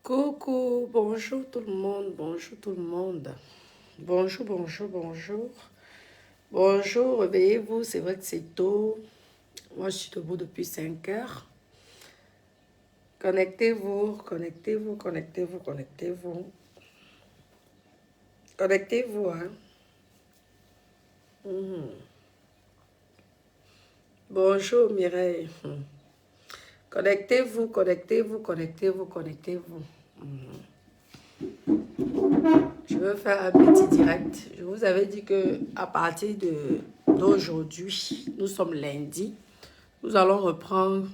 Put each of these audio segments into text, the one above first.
Coucou, bonjour tout le monde, bonjour tout le monde. Bonjour, bonjour, bonjour. Bonjour, réveillez-vous, c'est vrai que c'est tôt. Moi, je suis debout depuis 5 heures. Connectez-vous, connectez-vous, connectez-vous, connectez-vous. Connectez-vous, hein. Bonjour Mireille. Connectez-vous, connectez-vous, connectez-vous, connectez-vous. Je veux faire un petit direct. Je vous avais dit que à partir d'aujourd'hui, nous sommes lundi, nous allons reprendre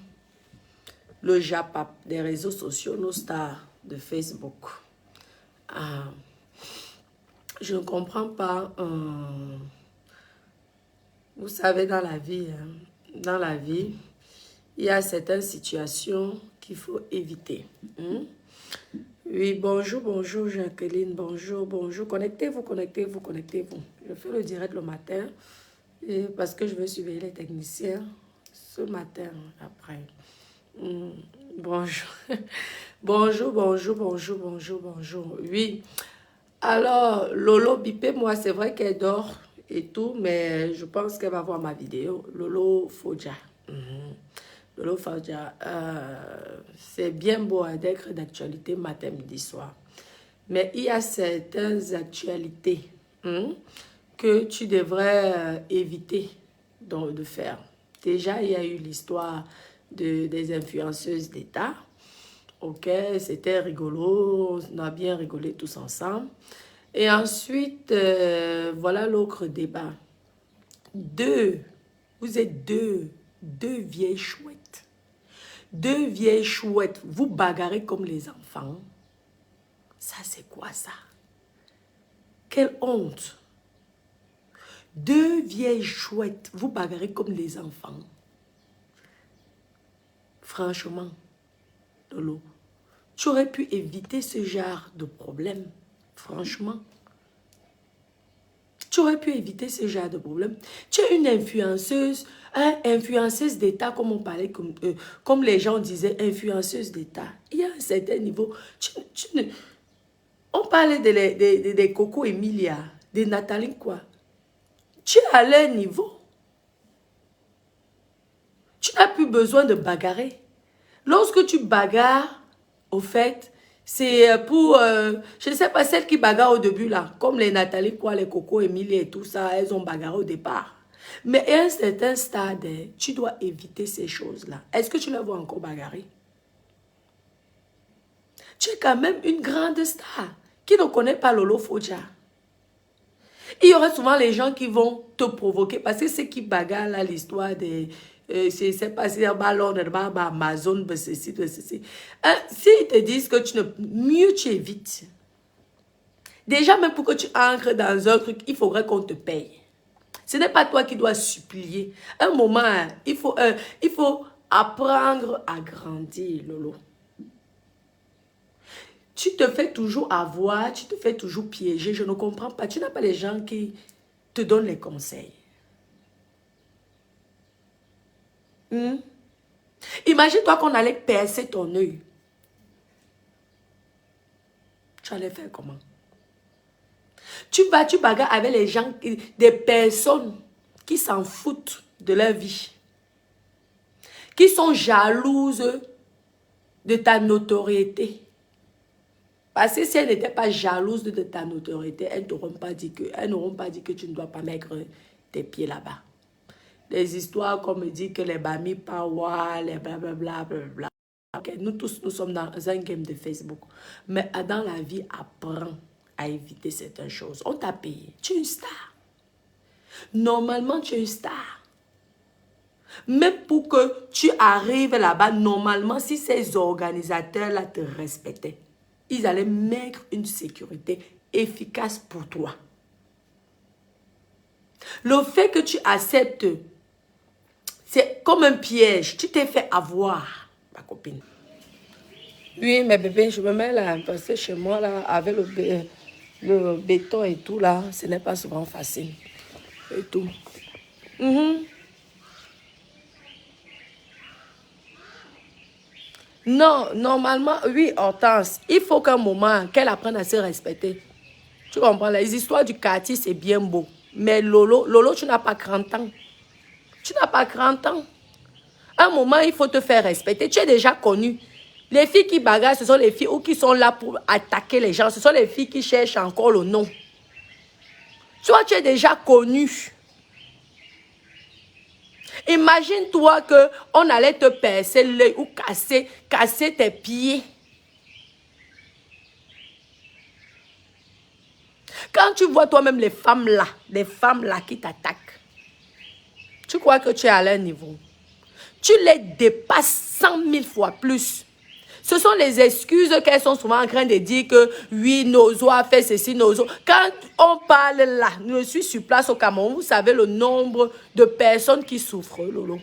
le JAPAP des réseaux sociaux, nos stars de Facebook. Je ne comprends pas. Vous savez, dans la vie, il y a certaines situations qu'il faut éviter. Oui, bonjour, bonjour Jacqueline, bonjour, bonjour. Connectez-vous, connectez-vous, connectez-vous. Je fais le direct le matin parce que je veux surveiller les techniciens ce matin après. Bonjour. Bonjour, bonjour, bonjour, bonjour, bonjour. Oui. Alors, Lolo Bipé, moi, c'est vrai qu'elle dort et tout, mais je pense qu'elle va voir ma vidéo. Lolo Fodja. Lolo Fodja, c'est bien beau d'être d'actualité matin, midi, soir. Mais il y a certaines actualités que tu devrais éviter de faire. Déjà, il y a eu l'histoire des influenceuses d'État. Ok, c'était rigolo, on a bien rigolé tous ensemble. Et ensuite, voilà l'autre débat. Vous êtes deux vieilles chouettes. Deux vieilles chouettes, vous bagarrez comme les enfants. Ça, c'est quoi ça? Quelle honte! Deux vieilles chouettes, vous bagarrez comme les enfants. Franchement, Lolo, tu aurais pu éviter ce genre de problème. Franchement. Tu aurais pu éviter ce genre de problème. Tu es une influenceuse, influenceuse d'État, comme on parlait, comme les gens disaient, influenceuse d'État. Il y a un certain niveau. On parlait des Coco Emilia, de Nathalie quoi. Tu es à leur niveau. Tu n'as plus besoin de bagarrer. Lorsque tu bagarres, au fait, c'est pour, je ne sais pas, celles qui bagarrent au début là, comme les Nathalie quoi, les Coco, Emilie et tout ça, elles ont bagarré au départ. Mais à un certain stade, tu dois éviter ces choses-là. Est-ce que tu les vois encore bagarrer? Tu es quand même une grande star qui ne connaît pas Lolo Fodja. Il y aura souvent les gens qui vont te provoquer parce que ceux qui bagarrent là, l'histoire des... c'est pas si Amazon, ceci, ceci. S'ils te disent que mieux tu évites. Déjà, même pour que tu entres dans un truc, il faudrait qu'on te paye. Ce n'est pas toi qui dois supplier. Un moment, il faut apprendre à grandir, Lolo. Tu te fais toujours avoir, tu te fais toujours piéger. Je ne comprends pas. Tu n'as pas les gens qui te donnent les conseils. Imagine-toi qu'on allait percer ton œil. Tu allais faire comment? Tu bagarres avec les gens, des personnes qui s'en foutent de leur vie. Qui sont jalouses de ta notoriété. Parce que si elles n'étaient pas jalouses de ta notoriété, elles n'auront pas dit que tu ne dois pas mettre tes pieds là-bas. Des histoires comme dit que les Bami Power, les blablabla, blablabla. Okay, nous tous, nous sommes dans un game de Facebook. Mais dans la vie, apprends à éviter certaines choses. On t'a payé. Tu es une star. Normalement, tu es une star. Même pour que tu arrives là-bas, normalement, si ces organisateurs-là te respectaient, ils allaient mettre une sécurité efficace pour toi. Le fait que tu acceptes, c'est comme un piège. Tu t'es fait avoir, ma copine. Oui, mais bébé, je me mets là, parce que chez moi, là, avec le béton et tout, là, ce n'est pas souvent facile. Et tout. Non, normalement, oui, Hortense, il faut qu'un moment, qu'elle apprenne à se respecter. Tu comprends? Les histoires du quartier, c'est bien beau. Mais Lolo, tu n'as pas 30 ans. Tu n'as pas 30 ans. Un moment, il faut te faire respecter. Tu es déjà connu. Les filles qui bagarrent, ce sont les filles ou qui sont là pour attaquer les gens. Ce sont les filles qui cherchent encore le nom. Toi, tu es déjà connu. Imagine-toi qu'on allait te percer l'œil ou casser tes pieds. Quand tu vois toi-même les femmes là qui t'attaquent, tu crois que tu es à leur niveau. Tu les dépasses 100 000 fois plus. Ce sont les excuses qu'elles sont souvent en train de dire que oui, Nozo a fait ceci, Nozo. Quand on parle là, je suis sur place au Cameroun, vous savez le nombre de personnes qui souffrent, Lolo.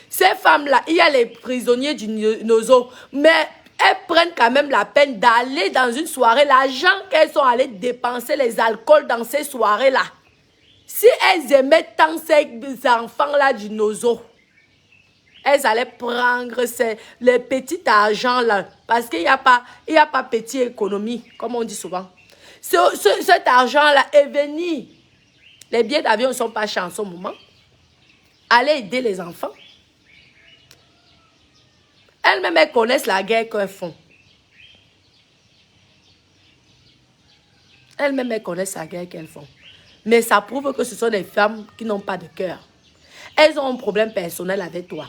Ces femmes-là, il y a les prisonniers du Nozo, mais elles prennent quand même la peine d'aller dans une soirée. L'argent qu'elles sont allées dépenser, les alcools dans ces soirées-là. Si elles aimaient tant ces enfants-là du Nozo, elles allaient prendre les petits argent-là. Parce qu'il n'y a pas petite économie, comme on dit souvent. Cet argent-là est venu. Les billets d'avion ne sont pas chers en ce moment. Allez aider les enfants. Elles-mêmes, elles connaissent la guerre qu'elles font. Elles-mêmes, elles connaissent la guerre qu'elles font. Mais ça prouve que ce sont des femmes qui n'ont pas de cœur. Elles ont un problème personnel avec toi.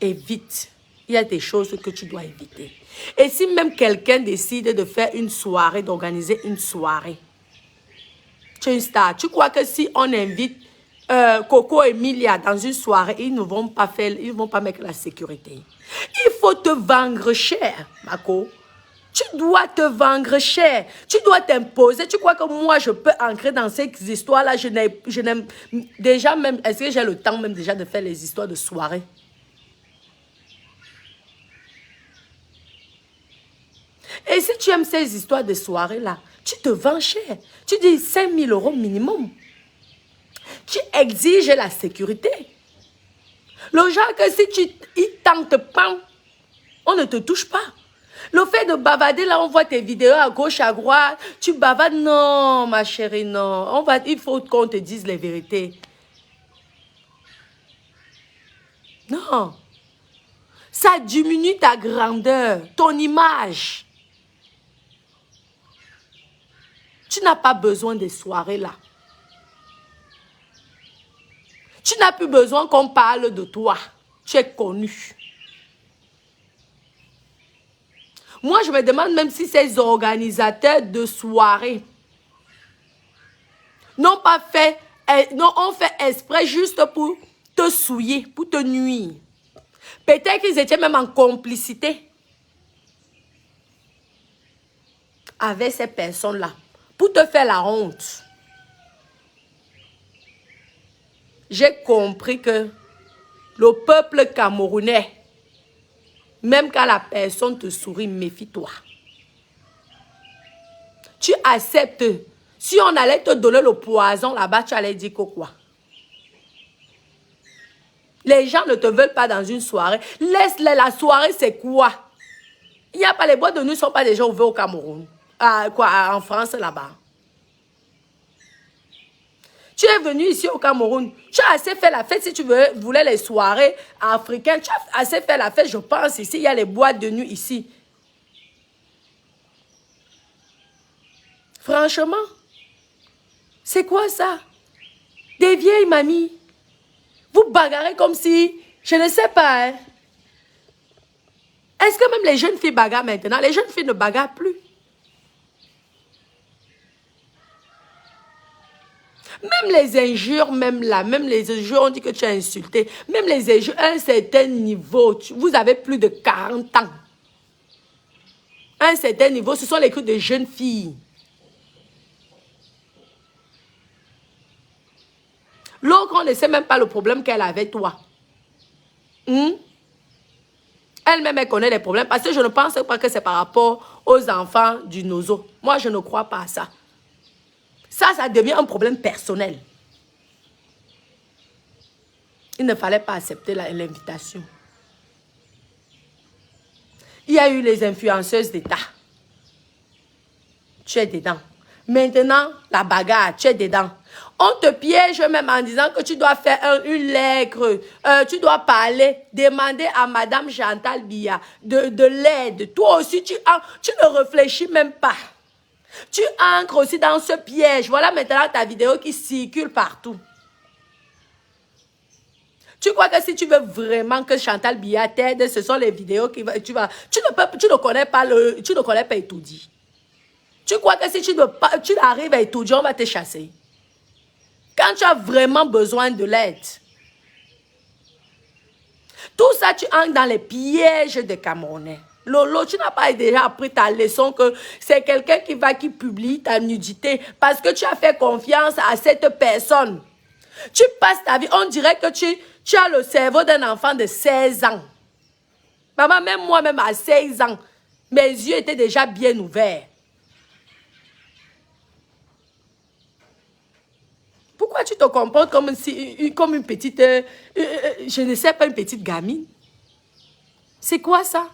Évite. Il y a des choses que tu dois éviter. Et si même quelqu'un décide de faire une soirée, d'organiser une soirée, tu es une star. Tu crois que si on invite Coco et Emilia dans une soirée, ils ne vont pas faire, ils vont pas mettre la sécurité. Il faut te vendre cher, Mako. Tu dois te vendre cher. Tu dois t'imposer. Tu crois que moi, je peux entrer dans ces histoires-là? Je n'aime déjà même... Est-ce que j'ai le temps même déjà de faire les histoires de soirée? Et si tu aimes ces histoires de soirée-là, tu te vends cher. Tu dis 5 000 € minimum. Tu exiges la sécurité. Le genre que si ils tentent pas, on ne te touche pas. Le fait de bavader, là, on voit tes vidéos à gauche, à droite. Tu bavades, non, ma chérie, non. Il faut qu'on te dise les vérités. Non. Ça diminue ta grandeur, ton image. Tu n'as pas besoin des soirées là. Tu n'as plus besoin qu'on parle de toi. Tu es connu. Moi, je me demande même si ces organisateurs de soirées n'ont pas fait, ont fait exprès juste pour te souiller, pour te nuire. Peut-être qu'ils étaient même en complicité avec ces personnes-là pour te faire la honte. J'ai compris que le peuple camerounais, même quand la personne te sourit, méfie-toi. Tu acceptes. Si on allait te donner le poison là-bas, tu allais dire que quoi? Les gens ne te veulent pas dans une soirée. Laisse-les, la soirée, c'est quoi? Il n'y a pas, les boîtes de nuit ne sont pas déjà ouvertes au Cameroun. En France, là-bas. Tu es venu ici au Cameroun. Tu as assez fait la fête si tu voulais les soirées africaines. Tu as assez fait la fête, je pense, ici. Il y a les boîtes de nuit ici. Franchement, c'est quoi ça? Des vieilles mamies. Vous bagarrez comme si, je ne sais pas. Hein. Est-ce que même les jeunes filles bagarrent maintenant? Les jeunes filles ne bagarrent plus. Même les injures, même les injures, on dit que tu as insulté. Même les injures, à un certain niveau, vous avez plus de 40 ans. À un certain niveau, ce sont les coups de jeunes filles. L'autre, on ne sait même pas le problème qu'elle a avec toi. Elle-même, elle connaît les problèmes. Parce que je ne pense pas que c'est par rapport aux enfants du Nozo. Moi, je ne crois pas à ça. Ça devient un problème personnel. Il ne fallait pas accepter l'invitation. Il y a eu les influenceuses d'État. Tu es dedans. Maintenant, la bagarre, tu es dedans. On te piège même en disant que tu dois faire une lettre, tu dois parler, demander à Madame Chantal Biya de l'aide. Toi aussi, tu ne réfléchis même pas. Tu entres aussi dans ce piège. Voilà maintenant ta vidéo qui circule partout. Tu crois que si tu veux vraiment que Chantal Biya t'aide, ce sont les vidéos tu ne connais pas Etoudi. Tu crois que si tu arrives à Etoudi, on va te chasser. Quand tu as vraiment besoin de l'aide. Tout ça, tu entres dans les pièges des Camerounais. Lolo, tu n'as pas déjà appris ta leçon que c'est quelqu'un qui publie ta nudité parce que tu as fait confiance à cette personne. Tu passes ta vie, on dirait que tu as le cerveau d'un enfant de 16 ans. Maman, même moi-même à 16 ans, mes yeux étaient déjà bien ouverts. Pourquoi tu te comportes comme une petite, je ne sais pas, une petite gamine? C'est quoi ça?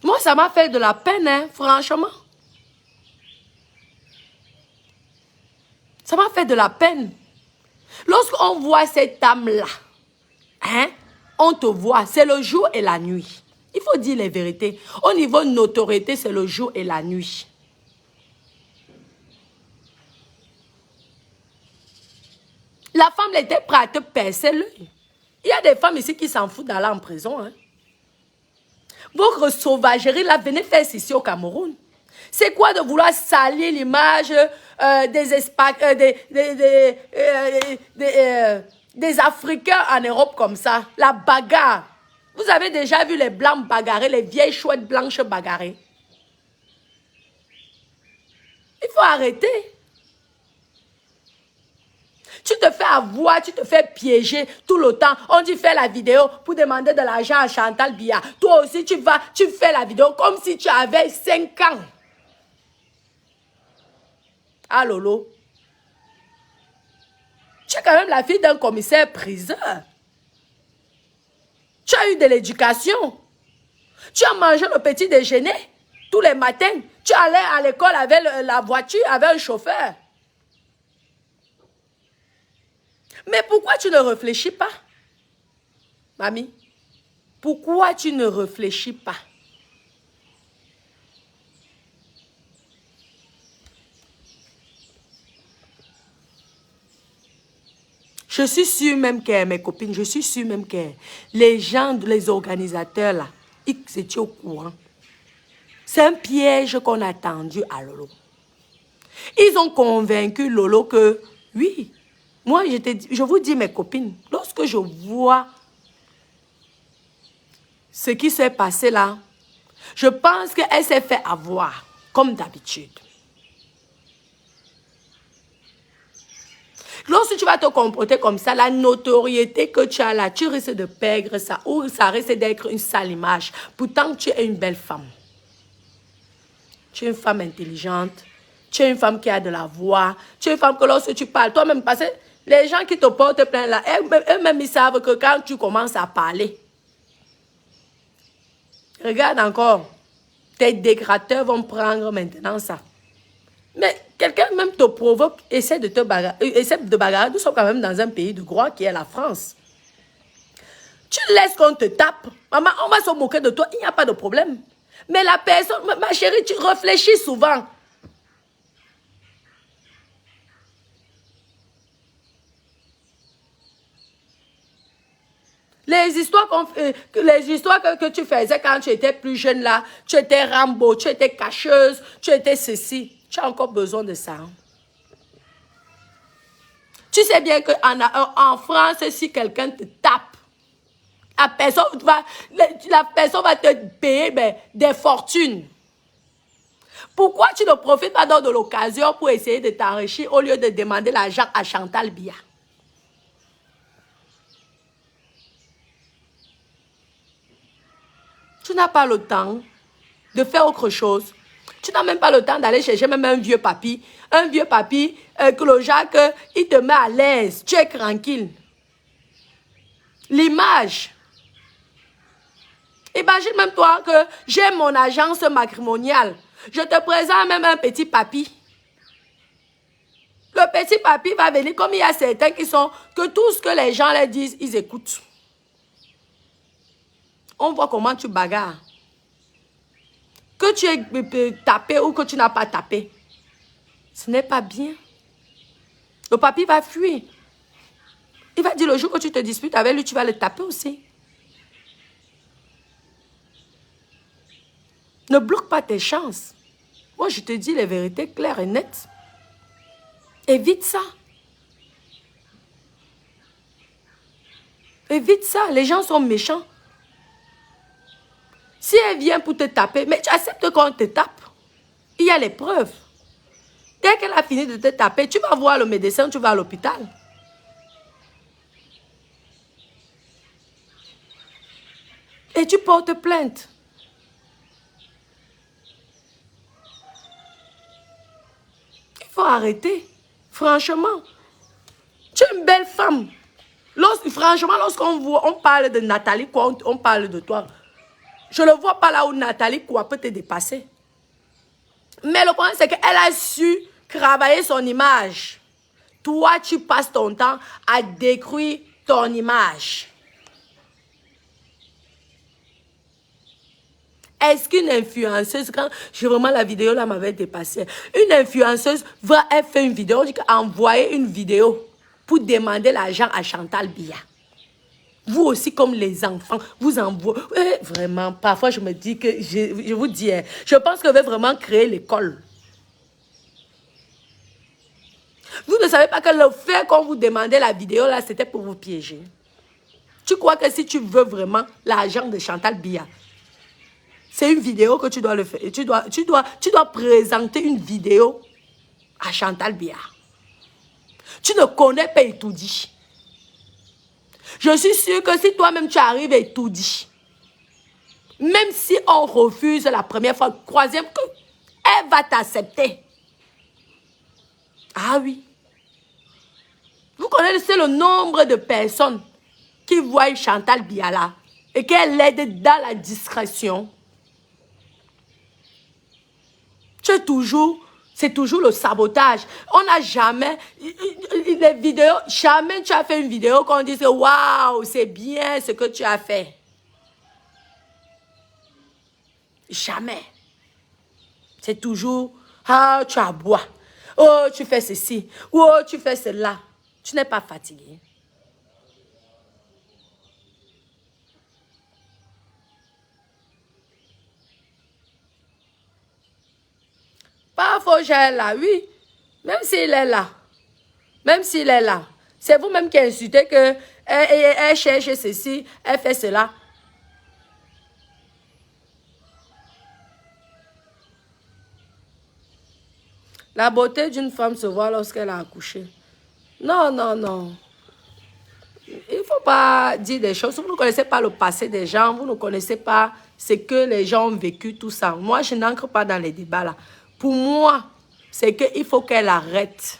Moi, ça m'a fait de la peine, hein, franchement. Ça m'a fait de la peine. Lorsqu'on voit cette âme-là, hein, on te voit, c'est le jour et la nuit. Il faut dire les vérités. Au niveau de notoriété, c'est le jour et la nuit. La femme elle était prête à te percer l'œil. Il y a des femmes ici qui s'en foutent d'aller en prison. Hein. Votre sauvagerie, là, venez faire ici au Cameroun. C'est quoi de vouloir salir l'image des Africains en Europe comme ça? La bagarre. Vous avez déjà vu les blancs bagarrer, les vieilles chouettes blanches bagarrer? Il faut arrêter. Tu te fais avoir, tu te fais piéger tout le temps. On dit fais la vidéo pour demander de l'argent à Chantal Biya. Toi aussi, tu fais la vidéo comme si tu avais 5 ans. Ah Lolo. Tu es quand même la fille d'un commissaire priseur. Tu as eu de l'éducation. Tu as mangé le petit déjeuner tous les matins. Tu allais à l'école avec la voiture, avec un chauffeur. Mais pourquoi tu ne réfléchis pas, mamie? Pourquoi tu ne réfléchis pas? Je suis sûre même que mes copines, je suis sûre même que les gens, les organisateurs là, ils étaient au courant. C'est un piège qu'on a tendu à Lolo. Ils ont convaincu Lolo que, oui, moi je vous dis mes copines, lorsque je vois ce qui s'est passé là, je pense qu'elle s'est fait avoir, comme d'habitude. Lorsque tu vas te comporter comme ça, la notoriété que tu as là, tu risques de perdre ça, ou ça risque d'être une sale image. Pourtant, tu es une belle femme. Tu es une femme intelligente. Tu es une femme qui a de la voix. Tu es une femme que lorsque tu parles, toi-même, parce que les gens qui te portent plainte là, eux-mêmes, ils savent que quand tu commences à parler, regarde encore, tes dégradeurs vont prendre maintenant ça. Mais quelqu'un même te provoque, essaie de bagarrer. Nous sommes quand même dans un pays de droit qui est la France. Tu laisses qu'on te tape. Maman, on va se moquer de toi. Il n'y a pas de problème. Mais la personne, ma chérie, tu réfléchis souvent. Les histoires que tu faisais quand tu étais plus jeune là, tu étais Rambo, tu étais cacheuse, tu étais ceci. Tu as encore besoin de ça. Hein? Tu sais bien qu'en France, si quelqu'un te tape, la personne va te payer des fortunes. Pourquoi tu ne profites pas donc de l'occasion pour essayer de t'enrichir au lieu de demander l'argent à Chantal Biya? Tu n'as pas le temps de faire autre chose. Tu n'as même pas le temps d'aller chercher même un vieux papy. Un vieux papy, Clojac, il te met à l'aise. Tu es tranquille. L'image. Imagine même toi que j'ai mon agence matrimoniale. Je te présente même un petit papy. Le petit papy va venir, comme il y a certains qui sont, que tout ce que les gens leur disent, ils écoutent. On voit comment tu bagarres. Que tu aies tapé ou que tu n'as pas tapé. Ce n'est pas bien. Le papy va fuir. Il va dire le jour que tu te disputes avec lui, tu vas le taper aussi. Ne bloque pas tes chances. Moi, je te dis les vérités claires et nettes. Évite ça. Évite ça. Les gens sont méchants. Si elle vient pour te taper, mais tu acceptes qu'on te tape. Il y a les preuves. Dès qu'elle a fini de te taper, tu vas voir le médecin, tu vas à l'hôpital. Et tu portes plainte. Il faut arrêter. Franchement. Tu es une belle femme. Franchement, lorsqu'on parle de Nathalie, on parle de toi. Je ne vois pas là où Nathalie quoi peut te dépasser. Mais le problème, c'est qu'elle a su travailler son image. Toi, tu passes ton temps à détruire ton image. Est-ce qu'une influenceuse, quand vraiment la vidéo là m'avait dépassé, une influenceuse elle fait une vidéo, on dit qu'envoyer une vidéo pour demander l'argent à Chantal Biya. Vous aussi, comme les enfants, vous envoyez. Vraiment, parfois je me dis que, je vous dis, je pense que je vais vraiment créer l'école. Vous ne savez pas que le fait qu'on vous demandait la vidéo là, c'était pour vous piéger. Tu crois que si tu veux vraiment l'argent de Chantal Biya, c'est une vidéo que tu dois le faire. Et tu dois présenter une vidéo à Chantal Biya. Tu ne connais pas Etoudi. Je suis sûre que si toi-même tu arrives à Etoudi, même si on refuse la première fois, troisième, elle va t'accepter. Ah oui. Vous connaissez le nombre de personnes qui voient Chantal Biya là et qu'elle l'aide dans la discrétion. C'est toujours le sabotage. On n'a jamais, les vidéos, jamais tu as fait une vidéo qu'on dise waouh, c'est bien ce que tu as fait. Jamais. C'est toujours, ah, tu aboies. Oh, tu fais ceci. Oh, tu fais cela. Tu n'es pas fatigué. Parfois, j'ai là, oui. Même s'il est là. Même s'il est là. C'est vous-même qui insultez que elle cherche ceci, elle fait cela. La beauté d'une femme se voit lorsqu'elle a accouché. Non, non, non. Il ne faut pas dire des choses. Vous ne connaissez pas le passé des gens. Vous ne connaissez pas ce que les gens ont vécu, tout ça. Moi, je n'entre pas dans les débats là. Pour moi, c'est qu'il faut qu'elle arrête.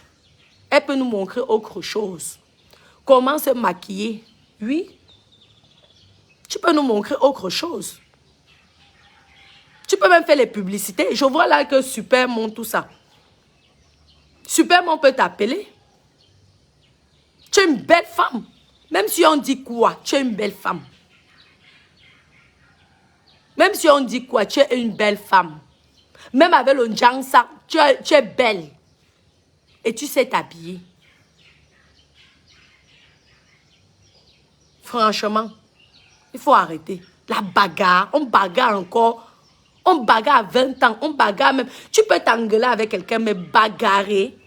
Elle peut nous montrer autre chose. Comment se maquiller? Oui. Tu peux nous montrer autre chose. Tu peux même faire les publicités. Je vois là que Supermon, tout ça. Supermon peut t'appeler. Tu es une belle femme. Même si on dit quoi, tu es une belle femme. Même si on dit quoi, tu es une belle femme. Même avec le Njangsa, tu es belle. Et tu sais t'habiller. Franchement, il faut arrêter. La bagarre, on bagarre encore. On bagarre à 20 ans, on bagarre même. Tu peux t'engueuler avec quelqu'un, mais bagarrer.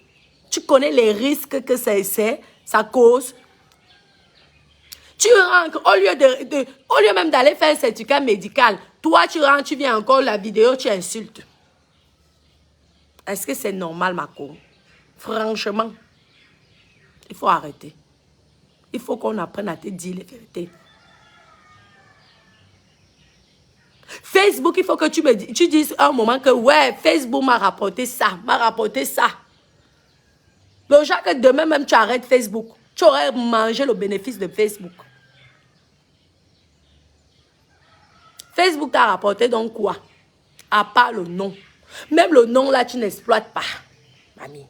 Tu connais les risques que ça cause. Tu rentres, au lieu même d'aller faire un certificat médical, toi tu rentres, tu viens encore la vidéo, tu insultes. Est-ce que c'est normal, Mako? Franchement, il faut arrêter. Il faut qu'on apprenne à te dire les vérités. Facebook, il faut que tu dises à un moment que ouais, Facebook m'a rapporté ça, m'a rapporté ça. Donc, que demain même tu arrêtes Facebook, tu aurais mangé le bénéfice de Facebook. Facebook t'a rapporté donc quoi? À part le nom. Même le nom là, tu n'exploites pas, mamie.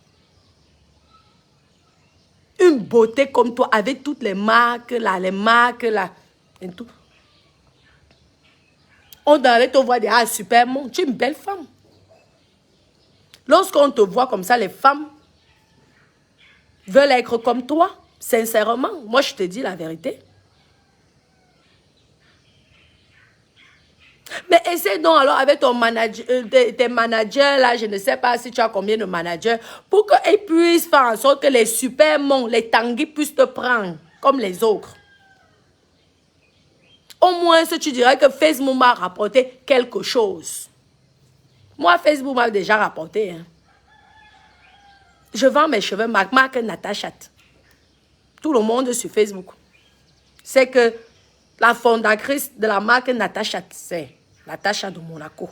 Une beauté comme toi, avec toutes les marques là, et tout. On devrait te voir déjà super monde. Tu es une belle femme. Lorsqu'on te voit comme ça, les femmes veulent être comme toi. Sincèrement, moi je te dis la vérité. Mais essaie donc alors avec ton manager, tes managers là, je ne sais pas si tu as combien de managers, pour qu'ils puissent faire en sorte que les supermons, les tanguis puissent te prendre comme les autres. Au moins, si tu dirais que Facebook m'a rapporté quelque chose. Moi, Facebook m'a déjà rapporté. Hein. Je vends mes cheveux, ma marque Natachat. Tout le monde sur Facebook. C'est que la fondatrice de la marque Natachat, c'est Natacha de Monaco.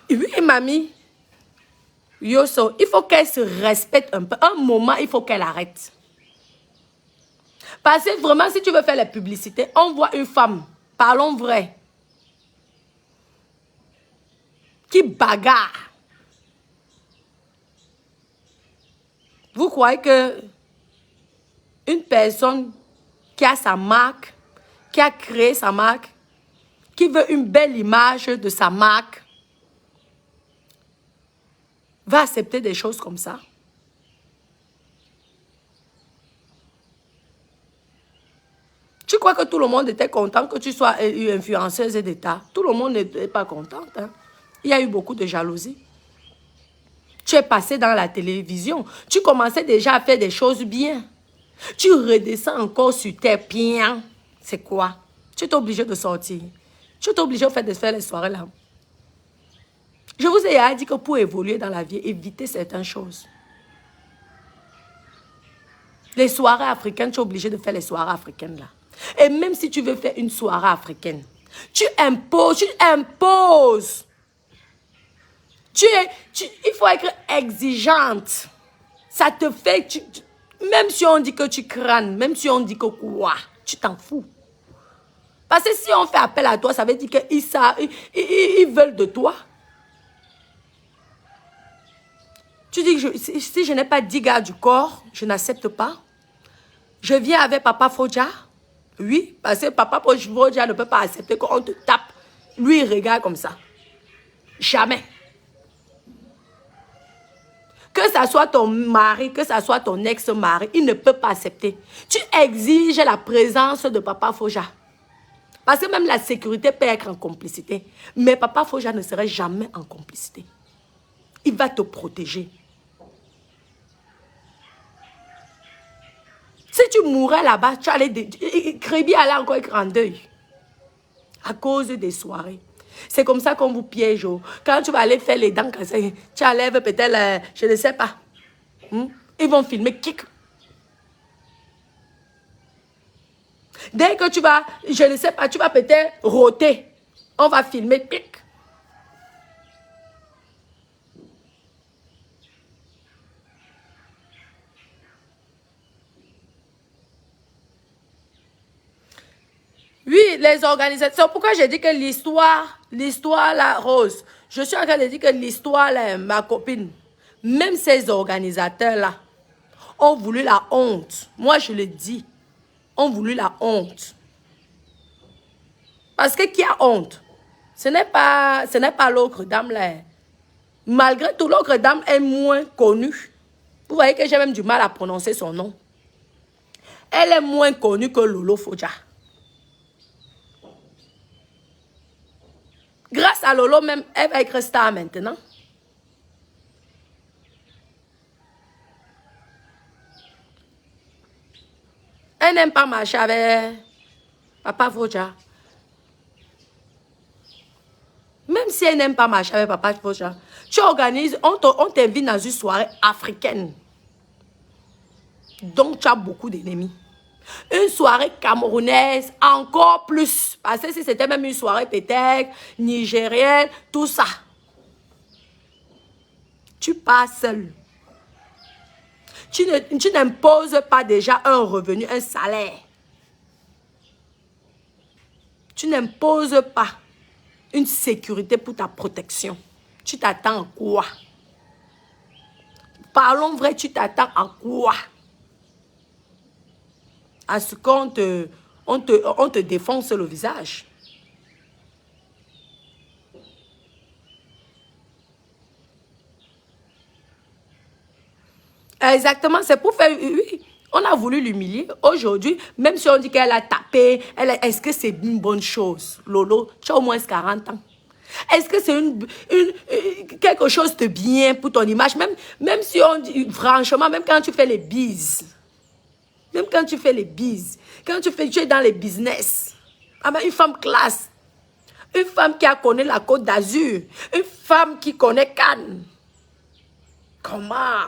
Oui, mamie. Yoso, il faut qu'elle se respecte un peu. Un moment, il faut qu'elle arrête. Parce que vraiment, si tu veux faire la publicité, on voit une femme, parlons vrai, qui bagarre. Vous croyez que une personne qui a sa marque, qui a créé sa marque, qui veut une belle image de sa marque, va accepter des choses comme ça? Tu crois que tout le monde était content que tu sois une influenceuse d'État? Tout le monde n'était pas content. Hein? Il y a eu beaucoup de jalousie. Tu es passé dans la télévision. Tu commençais déjà à faire des choses bien. Tu redescends encore sur tes pieds. C'est quoi? Tu es obligé de sortir. Tu es obligé de faire les soirées là. Je vous ai dit que pour évoluer dans la vie, évitez certaines choses. Les soirées africaines, tu es obligé de faire les soirées africaines là. Et même si tu veux faire une soirée africaine, tu imposes. Il faut être exigeante. Ça te fait... même si on dit que tu crânes, même si on dit que quoi, tu t'en fous. Parce que si on fait appel à toi, ça veut dire qu'ils veulent de toi. Tu dis que si je n'ai pas 10 gars du corps, je n'accepte pas. Je viens avec Papa Foja. Oui, parce que Papa Foja ne peut pas accepter qu'on te tape. Lui, il regarde comme ça. Jamais. Que ça soit ton mari, que ça soit ton ex-mari, il ne peut pas accepter. Tu exiges la présence de Papa Foja. Parce que même la sécurité peut être en complicité. Mais Papa Foja ne serait jamais en complicité. Il va te protéger. Si tu mourrais là-bas, tu allais... Crébi allait encore être en deuil. À cause des soirées. C'est comme ça qu'on vous piège. Quand tu vas aller faire les dents, tu enlèves peut-être, je ne sais pas. Ils vont filmer kick. Dès que tu vas, je ne sais pas, tu vas peut-être rôter. On va filmer pic. Oui, les organisations. Pourquoi j'ai dit que l'histoire la Rose, je suis en train de dire que l'histoire, ma copine, même ces organisateurs-là, ont voulu la honte. Moi, je le dis, ont voulu la honte. Parce que qui a honte? Ce n'est pas l'autre dame là. Malgré tout, l'autre dame est moins connue. Vous voyez que j'ai même du mal à prononcer son nom. Elle est moins connue que Lolo Foja. Grâce à Lolo même, elle va être star maintenant. Elle n'aime pas marcher avec Papa Foja. Même si elle n'aime pas marcher avec Papa Foja, tu organises, on t'invite dans une soirée africaine. Donc tu as beaucoup d'ennemis. Une soirée camerounaise, encore plus. Parce que si c'était même une soirée peut-être nigérienne, tout ça. Tu pars seul. Tu n'imposes pas déjà un revenu, un salaire. Tu n'imposes pas une sécurité pour ta protection. Tu t'attends à quoi? Parlons vrai, tu t'attends à quoi? À ce qu'on on te défonce le visage. Exactement, c'est pour faire... Oui, on a voulu l'humilier. Aujourd'hui, même si on dit qu'elle a tapé, est-ce que c'est une bonne chose? Lolo, tu as au moins 40 ans. Est-ce que c'est quelque chose de bien pour ton image? Même si on dit, franchement, même quand tu fais les bises, même quand tu fais les bises, quand tu es dans les business, ah ben, une femme classe, une femme qui a connu la Côte d'Azur, une femme qui connaît Cannes. Comment?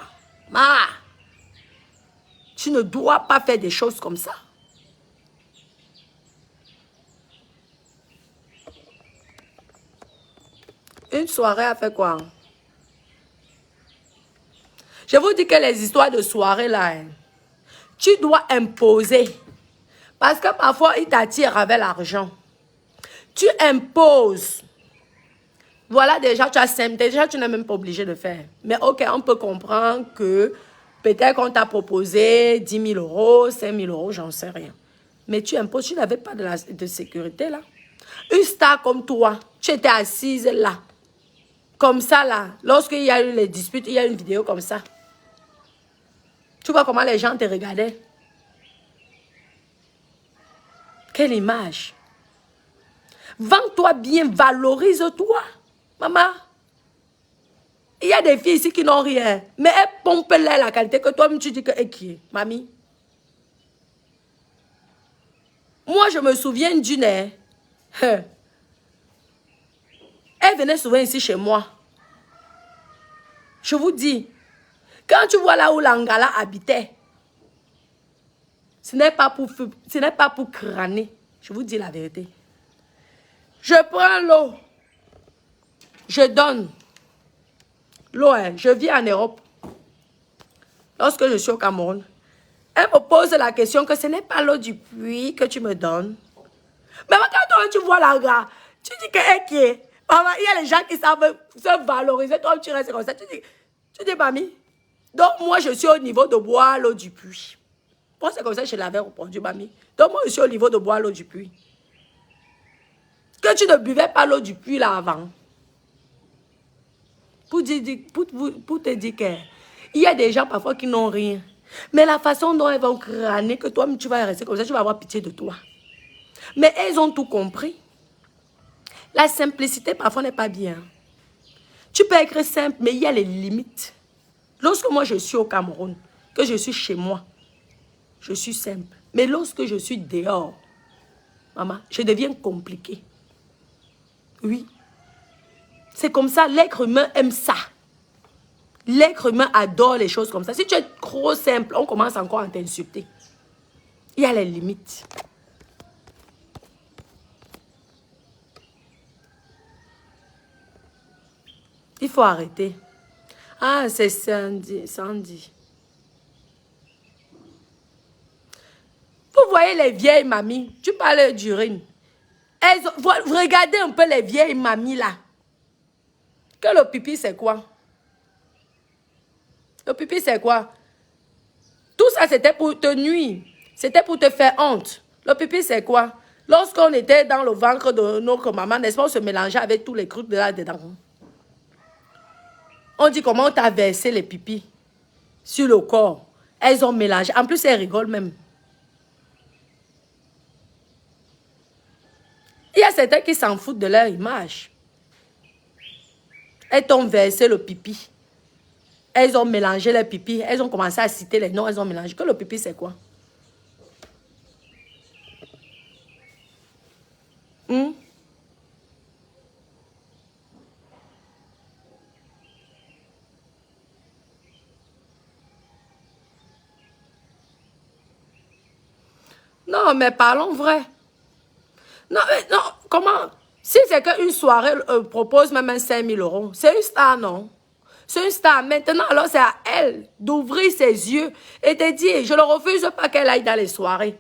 Ma, tu ne dois pas faire des choses comme ça. Une soirée a fait quoi? Je vous dis que les histoires de soirée là, hein, tu dois imposer. Parce que parfois, ils t'attirent avec l'argent. Tu imposes. Voilà, déjà, tu as simple. Déjà, tu n'es même pas obligé de faire. Mais ok, on peut comprendre que peut-être qu'on t'a proposé 10 000 euros, 5 000 euros, j'en sais rien. Mais tu imposes, tu n'avais pas de sécurité là. Une star comme toi, tu étais assise là. Comme ça là. Lorsqu'il y a eu les disputes, il y a une vidéo comme ça. Tu vois comment les gens te regardaient. Quelle image. Vends-toi bien, valorise-toi. Maman. Il y a des filles ici qui n'ont rien. Mais elles pompent la qualité que toi-même tu dis que est qui est, mamie. Moi, je me souviens d'une. Elle venait souvent ici chez moi. Je vous dis, quand tu vois là où l'Angala habitait, ce n'est pas pour crâner. Je vous dis la vérité. Je prends l'eau. Je donne. L'eau, hein, je vis en Europe. Lorsque je suis au Cameroun, elle me pose la question que ce n'est pas l'eau du puits que tu me donnes. Mais quand toi, tu vois la gars, tu dis que est qui est. Maman, il y a les gens qui savent se valoriser. Toi, tu restes comme ça. Tu dis, mamie. Donc, moi, je suis au niveau de boire l'eau du puits. Moi, c'est comme ça que je l'avais répondu, mamie. Donc, moi, je suis au niveau de boire l'eau du puits. Que tu ne buvais pas l'eau du puits là avant. Pour te dire qu'il y a des gens parfois qui n'ont rien. Mais la façon dont elles vont crâner, que toi, tu vas rester comme ça, tu vas avoir pitié de toi. Mais elles ont tout compris. La simplicité, parfois, n'est pas bien. Tu peux être simple, mais il y a les limites. Lorsque moi, je suis au Cameroun, que je suis chez moi, je suis simple. Mais lorsque je suis dehors, maman, je deviens compliqué. Oui. C'est comme ça, l'être humain aime ça. L'être humain adore les choses comme ça. Si tu es trop simple, on commence encore à t'insulter. Il y a les limites. Il faut arrêter. Ah, c'est Sandy. Vous voyez les vieilles mamies, tu parles d'urine. Vous regardez un peu les vieilles mamies là. Que le pipi, c'est quoi? Le pipi, c'est quoi? Tout ça, c'était pour te nuire. C'était pour te faire honte. Le pipi, c'est quoi? Lorsqu'on était dans le ventre de notre maman, n'est-ce pas, on se mélangeait avec tous les trucs de là-dedans. On dit comment on t'a versé les pipis sur le corps. Elles ont mélangé. En plus, elles rigolent même. Il y a certains qui s'en foutent de leur image. Elles t'ont versé le pipi. Elles ont mélangé les pipis. Elles ont commencé à citer les noms. Elles ont mélangé. Que le pipi, c'est quoi? Non, mais parlons vrai. Non, mais non, comment? Si c'est qu'une soirée propose même un 5 000 euros, c'est une star, non? C'est une star. Maintenant, alors, c'est à elle d'ouvrir ses yeux et de dire, je ne refuse pas qu'elle aille dans les soirées.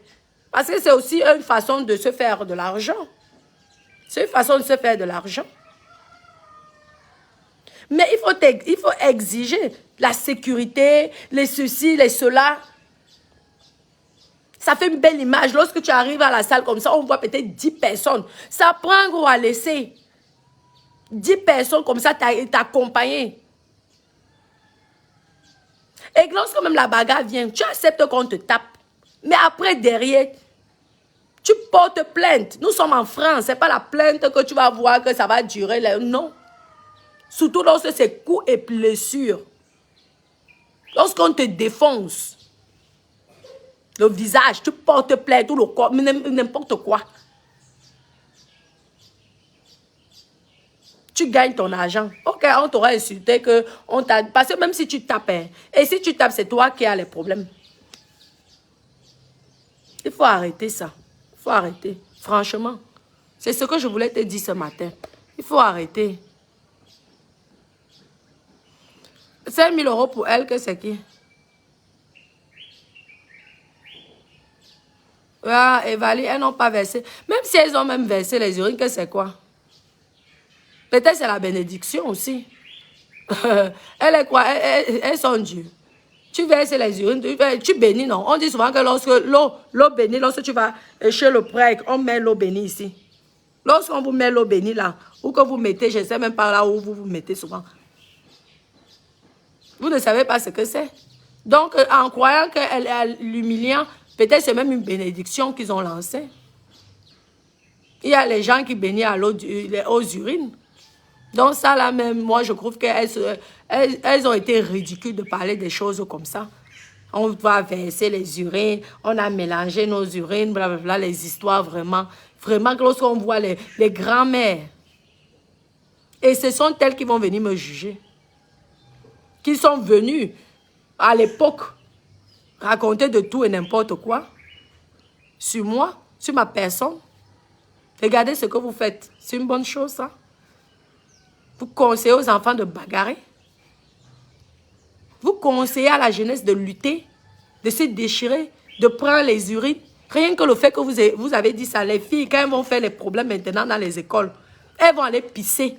Parce que c'est aussi une façon de se faire de l'argent. C'est une façon de se faire de l'argent. Mais il faut exiger la sécurité, les ceci, les cela. Ça fait une belle image. Lorsque tu arrives à la salle comme ça, on voit peut-être 10 personnes. Ça prend gros à laisser. 10 personnes comme ça t'accompagner. Et lorsque même la bagarre vient, tu acceptes qu'on te tape. Mais après, derrière, tu portes plainte. Nous sommes en France. Ce n'est pas la plainte que tu vas voir que ça va durer. Non. Surtout lorsque c'est coups et blessures. Lorsqu'on te défonce le visage, tu portes plainte ou le corps, n'importe quoi. Tu gagnes ton argent. Ok, on t'aura insulté que on t'a... Parce que même si tu tapes, hein, et si tu tapes, c'est toi qui as les problèmes. Il faut arrêter ça. Il faut arrêter. Franchement. C'est ce que je voulais te dire ce matin. Il faut arrêter. 5 000 euros pour elle, que c'est qui? Ah, Evali, elles n'ont pas versé. Même si elles ont même versé les urines, que c'est quoi? Peut-être c'est la bénédiction aussi. Elle est quoi? Elles sont Dieu. Tu verses les urines, tu bénis, non? On dit souvent que lorsque l'eau bénie, lorsque tu vas chez le prêtre, on met l'eau bénie ici. Lorsqu'on vous met l'eau bénie là, ou que vous mettez, je ne sais même pas là où vous vous mettez souvent. Vous ne savez pas ce que c'est. Donc, en croyant qu'elle est l'humiliant, peut-être c'est même une bénédiction qu'ils ont lancée. Il y a les gens qui bénissent à l'eau aux urines. Donc ça là même, moi je trouve qu'elles ont été ridicules de parler des choses comme ça. On va verser les urines, on a mélangé nos urines, blablabla, les histoires vraiment. Vraiment, lorsqu'on voit les grands-mères, et ce sont elles qui vont venir me juger. Qui sont venues à l'époque raconter de tout et n'importe quoi sur moi, sur ma personne. Regardez ce que vous faites. C'est une bonne chose, ça. Vous conseillez aux enfants de bagarrer. Vous conseillez à la jeunesse de lutter, de se déchirer, de prendre les urines. Rien que le fait que vous avez dit ça, les filles, quand elles vont faire les problèmes maintenant dans les écoles, elles vont aller pisser.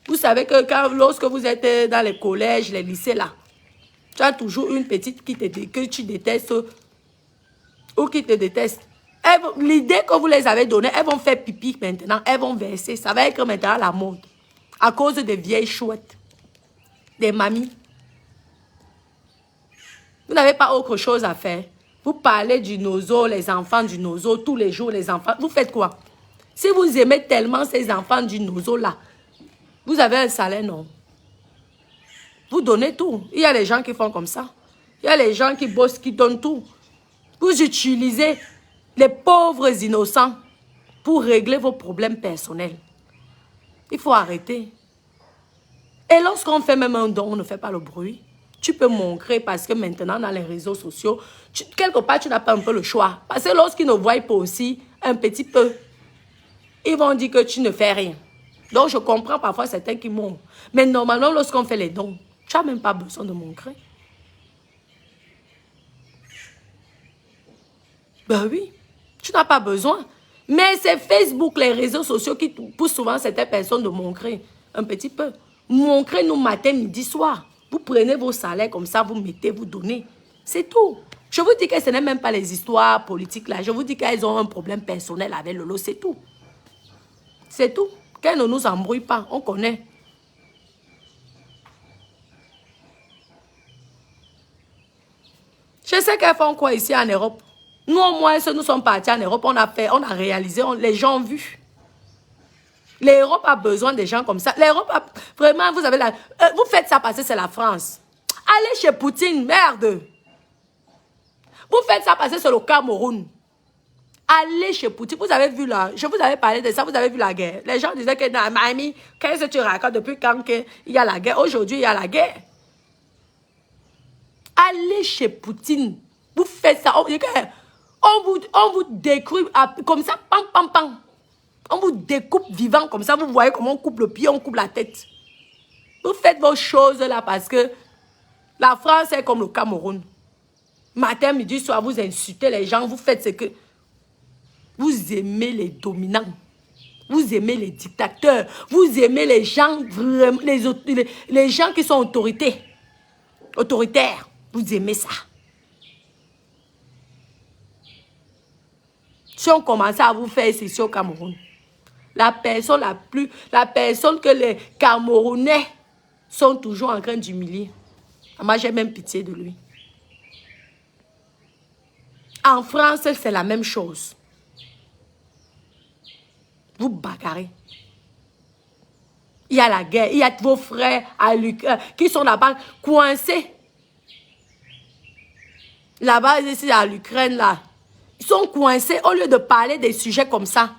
Vous savez que lorsque vous êtes dans les collèges, les lycées, là, tu as toujours une petite que tu détestes ou qui te déteste. L'idée que vous les avez donnée, elles vont faire pipi maintenant, elles vont verser. Ça va être maintenant la mode. À cause des vieilles chouettes, des mamies. Vous n'avez pas autre chose à faire. Vous parlez du nozo, les enfants du nozo, tous les jours, les enfants. Vous faites quoi? Si vous aimez tellement ces enfants du nozo-là, vous avez un salaire, non? Vous donnez tout. Il y a les gens qui font comme ça. Il y a les gens qui bossent, qui donnent tout. Vous utilisez les pauvres innocents pour régler vos problèmes personnels. Il faut arrêter. Et lorsqu'on fait même un don, on ne fait pas le bruit. Tu peux montrer parce que maintenant, dans les réseaux sociaux, quelque part, tu n'as pas un peu le choix. Parce que lorsqu'ils ne voient pas aussi un petit peu, ils vont dire que tu ne fais rien. Donc, je comprends parfois certains qui montrent. Mais normalement, lorsqu'on fait les dons, tu n'as même pas besoin de montrer. Ben oui, tu n'as pas besoin. Mais c'est Facebook, les réseaux sociaux qui poussent souvent certaines personnes de montrer un petit peu. Montrez-nous matin, midi, soir. Vous prenez vos salaires comme ça, vous mettez, vous donnez. C'est tout. Je vous dis que ce n'est même pas les histoires politiques là. Je vous dis qu'elles ont un problème personnel avec Lolo, c'est tout. C'est tout. Qu'elles ne nous embrouillent pas, on connaît. Je sais qu'elles font quoi ici en Europe. Nous, au moins, si nous sommes partis en Europe, on a réalisé, les gens ont vu. L'Europe a besoin des gens comme ça. L'Europe a... Vraiment, vous avez la... vous faites ça parce que c'est la France. Allez chez Poutine, merde. Vous faites ça parce que c'est le Cameroun. Allez chez Poutine. Vous avez vu là, je vous avais parlé de ça, vous avez vu la guerre. Les gens disaient que dans Miami, qu'est-ce que tu racontes depuis quand il y a la guerre? Aujourd'hui, il y a la guerre. Allez chez Poutine. Vous faites ça. On vous découpe comme ça, pam, pam, pam. On vous découpe vivant comme ça. Vous voyez comment on coupe le pied, on coupe la tête. Vous faites vos choses là parce que la France est comme le Cameroun. Matin, midi, soir, vous insultez les gens. Vous faites ce que... Vous aimez les dominants. Vous aimez les dictateurs. Vous aimez les gens, vraiment, les gens qui sont autoritaires. Vous aimez ça. Si on commençait à vous faire ceci au Cameroun, la personne que les Camerounais sont toujours en train d'humilier. Moi, j'ai même pitié de lui. En France, c'est la même chose. Vous bagarrez. Il y a la guerre. Il y a vos frères qui sont là-bas coincés. Là-bas, ici, à l'Ukraine, là. Ils sont coincés au lieu de parler des sujets comme ça.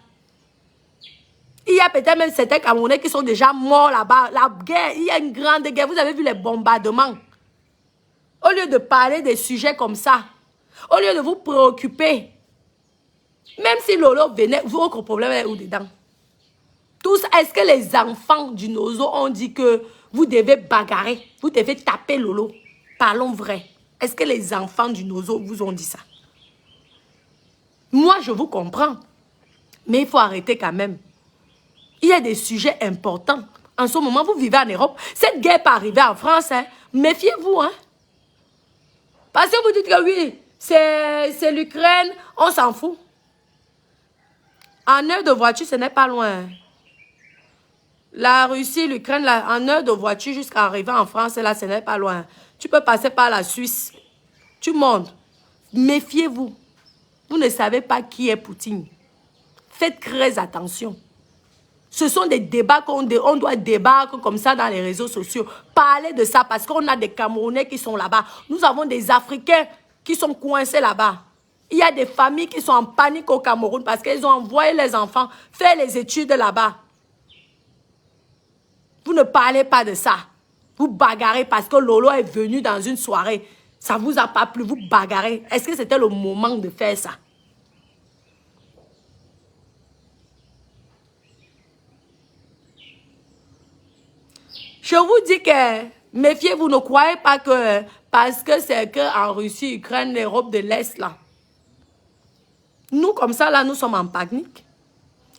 Il y a peut-être même certains Camerounais qui sont déjà morts là-bas. La guerre, il y a une grande guerre. Vous avez vu les bombardements. Au lieu de parler des sujets comme ça, au lieu de vous préoccuper, même si Lolo venait, votre problème est où dedans? Tous, est-ce que les enfants du Nozo ont dit que vous devez bagarrer, vous devez taper Lolo? Parlons vrai. Est-ce que les enfants du Nozo vous ont dit ça? Moi, je vous comprends. Mais il faut arrêter quand même. Il y a des sujets importants. En ce moment, vous vivez en Europe. Cette guerre peut arriver en France. Hein. Méfiez-vous. Hein. Parce que vous dites que oui, c'est l'Ukraine, on s'en fout. En heure de voiture, ce n'est pas loin. La Russie, l'Ukraine, en heure de voiture jusqu'à arriver en France, là, ce n'est pas loin. Tu peux passer par la Suisse. Tu montes. Méfiez-vous. Vous ne savez pas qui est Poutine. Faites très attention. Ce sont des débats qu'on doit débattre comme ça dans les réseaux sociaux. Parlez de ça parce qu'on a des Camerounais qui sont là-bas. Nous avons des Africains qui sont coincés là-bas. Il y a des familles qui sont en panique au Cameroun parce qu'ils ont envoyé les enfants faire les études là-bas. Vous ne parlez pas de ça. Vous bagarrez parce que Lolo est venu dans une soirée. Ça ne vous a pas plu, vous bagarrez. Est-ce que c'était le moment de faire ça? Je vous dis que, méfiez-vous, ne croyez pas que, parce que c'est qu'en Russie, Ukraine, l'Europe de l'Est, là. Nous, comme ça, là, nous sommes en panique.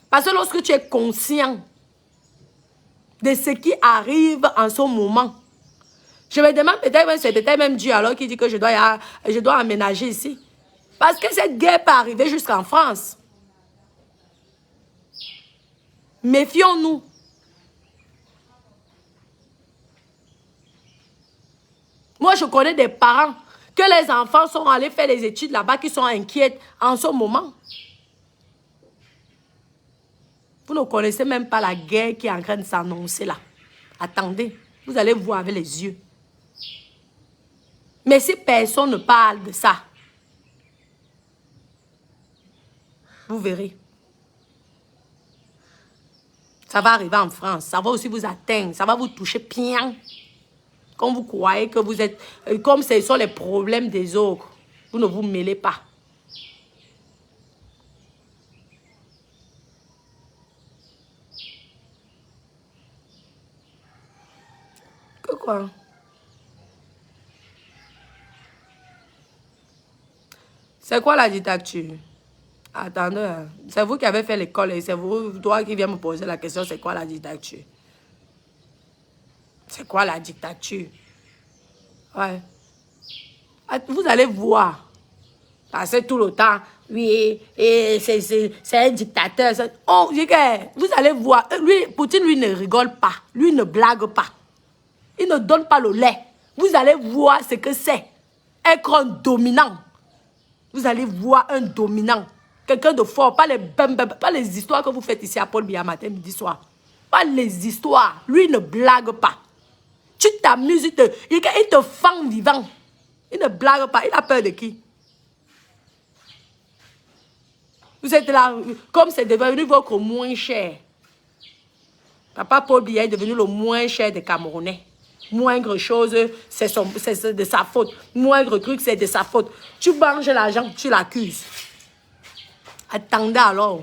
Parce que lorsque tu es conscient de ce qui arrive en ce moment, je me demande peut-être, c'est peut-être même Dieu alors qui dit que je dois aménager ici. Parce que cette guerre peut arriver jusqu'en France. Méfions-nous. Moi, je connais des parents que les enfants sont allés faire des études là-bas qui sont inquiets en ce moment. Vous ne connaissez même pas la guerre qui est en train de s'annoncer là. Attendez, vous allez voir avec les yeux. Mais si personne ne parle de ça, vous verrez. Ça va arriver en France, ça va aussi vous atteindre, ça va vous toucher bien. Quand vous croyez que vous êtes... Comme ce sont les problèmes des autres, vous ne vous mêlez pas. Que quoi? C'est quoi la dictature? Attendez, hein. C'est vous qui avez fait l'école et c'est vous, toi qui viens me poser la question, c'est quoi la dictature? C'est quoi la dictature? Ouais. Vous allez voir. Passer tout le temps. Oui, c'est un dictateur. Oh, vous allez voir. Lui, Poutine, lui, ne rigole pas. Lui, ne blague pas. Il ne donne pas le lait. Vous allez voir ce que c'est. Être un dominant. Vous allez voir un dominant. Quelqu'un de fort. Pas les histoires que vous faites ici à Paul Biya matin, midi, soir. Pas les histoires. Lui, ne blague pas. Tu t'amuses, il te fend vivant. Il ne blague pas. Il a peur de qui? Vous êtes là, comme c'est devenu votre moins cher. Papa Paul Biya est devenu le moins cher des Camerounais. Moindre chose, c'est de sa faute. Moindre truc, c'est de sa faute. Tu manges l'argent, tu l'accuses. Attendez alors.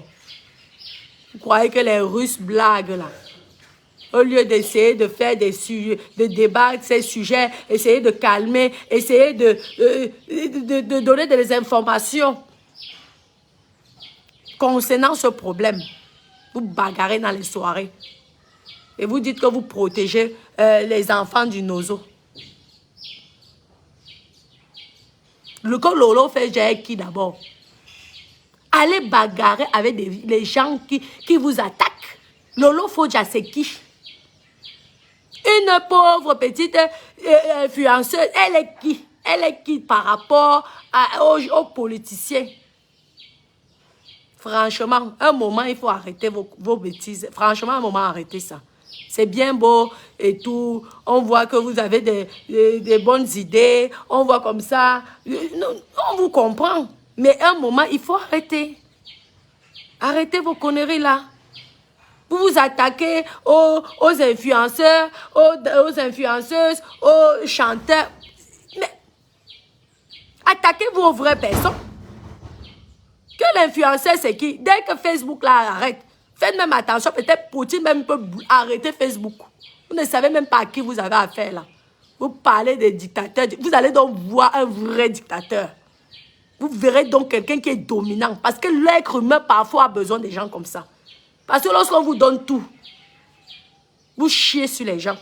Vous croyez que les Russes blaguent là? Au lieu d'essayer de faire des sujets, de débattre ces sujets, essayer de calmer, essayer de donner des informations concernant ce problème. Vous bagarrez dans les soirées. Et vous dites que vous protégez les enfants du nozo. Le que Lolo fait, j'ai qui d'abord? Allez bagarrer avec les gens qui vous attaquent. Lolo Fodja, c'est qui? Une pauvre petite influenceuse, elle est qui? Elle est qui par rapport aux politiciens? Franchement, un moment, il faut arrêter vos bêtises. Franchement, un moment, arrêtez ça. C'est bien beau et tout. On voit que vous avez des bonnes idées. On voit comme ça. On vous comprend. Mais un moment, il faut arrêter. Arrêtez vos conneries là. Vous vous attaquez aux influenceurs, aux influenceuses, aux chanteurs. Mais attaquez-vous aux vraies personnes. Que l'influenceur, c'est qui? Dès que Facebook là arrête, faites même attention, peut-être Poutine même peut arrêter Facebook. Vous ne savez même pas à qui vous avez affaire là. Vous parlez des dictateurs, vous allez donc voir un vrai dictateur. Vous verrez donc quelqu'un qui est dominant. Parce que l'être humain parfois a besoin des gens comme ça. Parce que lorsqu'on vous donne tout, vous chiez sur les gens.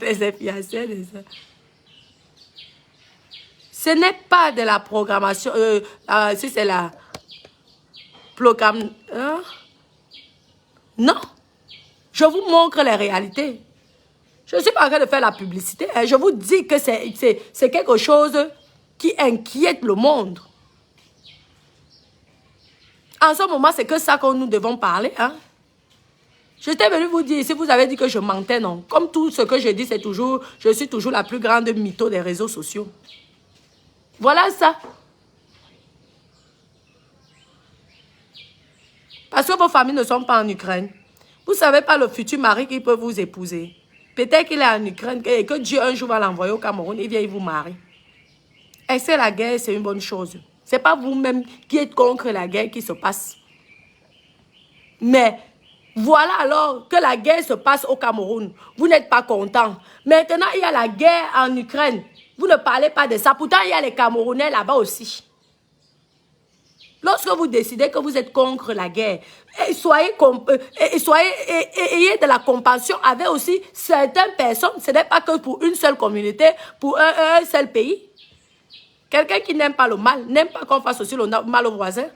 Les influenceurs, ce n'est pas de la programmation. Si c'est la programme. Hein? Non. Je vous montre les réalités. Je ne suis pas en train de faire la publicité. Hein. Je vous dis que c'est quelque chose qui inquiète le monde. En ce moment, c'est que ça que nous devons parler. Hein? J'étais venu vous dire, si vous avez dit que je mentais, non. Comme tout ce que je dis, c'est toujours, je suis toujours la plus grande mytho des réseaux sociaux. Voilà ça. Parce que vos familles ne sont pas en Ukraine. Vous ne savez pas le futur mari qui peut vous épouser. Peut-être qu'il est en Ukraine et que Dieu un jour va l'envoyer au Cameroun, il vient, il vous marie. Et c'est la guerre, c'est une bonne chose. Ce n'est pas vous-même qui êtes contre la guerre qui se passe. Mais voilà alors que la guerre se passe au Cameroun. Vous n'êtes pas content. Maintenant, il y a la guerre en Ukraine. Vous ne parlez pas de ça. Pourtant, il y a les Camerounais là-bas aussi. Lorsque vous décidez que vous êtes contre la guerre, ayez de la compassion avec aussi certaines personnes. Ce n'est pas que pour une seule communauté, pour un seul pays. Quelqu'un qui n'aime pas le mal, n'aime pas qu'on fasse aussi le mal aux voisins.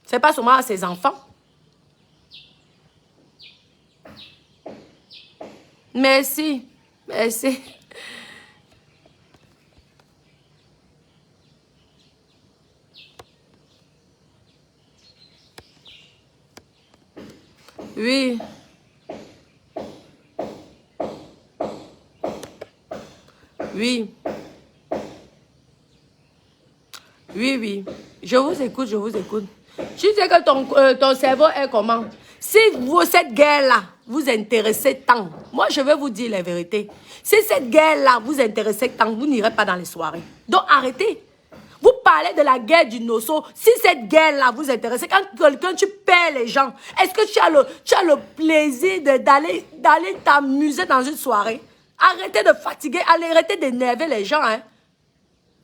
Ce n'est pas seulement à ses enfants. Merci. Merci. Oui. Oui. Oui, oui. Je vous écoute, je vous écoute. Tu sais que ton cerveau est comment? Si cette guerre-là vous intéressez tant, moi je vais vous dire la vérité. Si cette guerre-là vous intéressez tant, vous n'irez pas dans les soirées. Donc arrêtez. Vous parlez de la guerre du Nosso. Si cette guerre-là vous intéresse, quand tu perds les gens, est-ce que tu as le plaisir d'aller t'amuser dans une soirée? Arrêtez de fatiguer, arrêtez d'énerver les gens. Hein.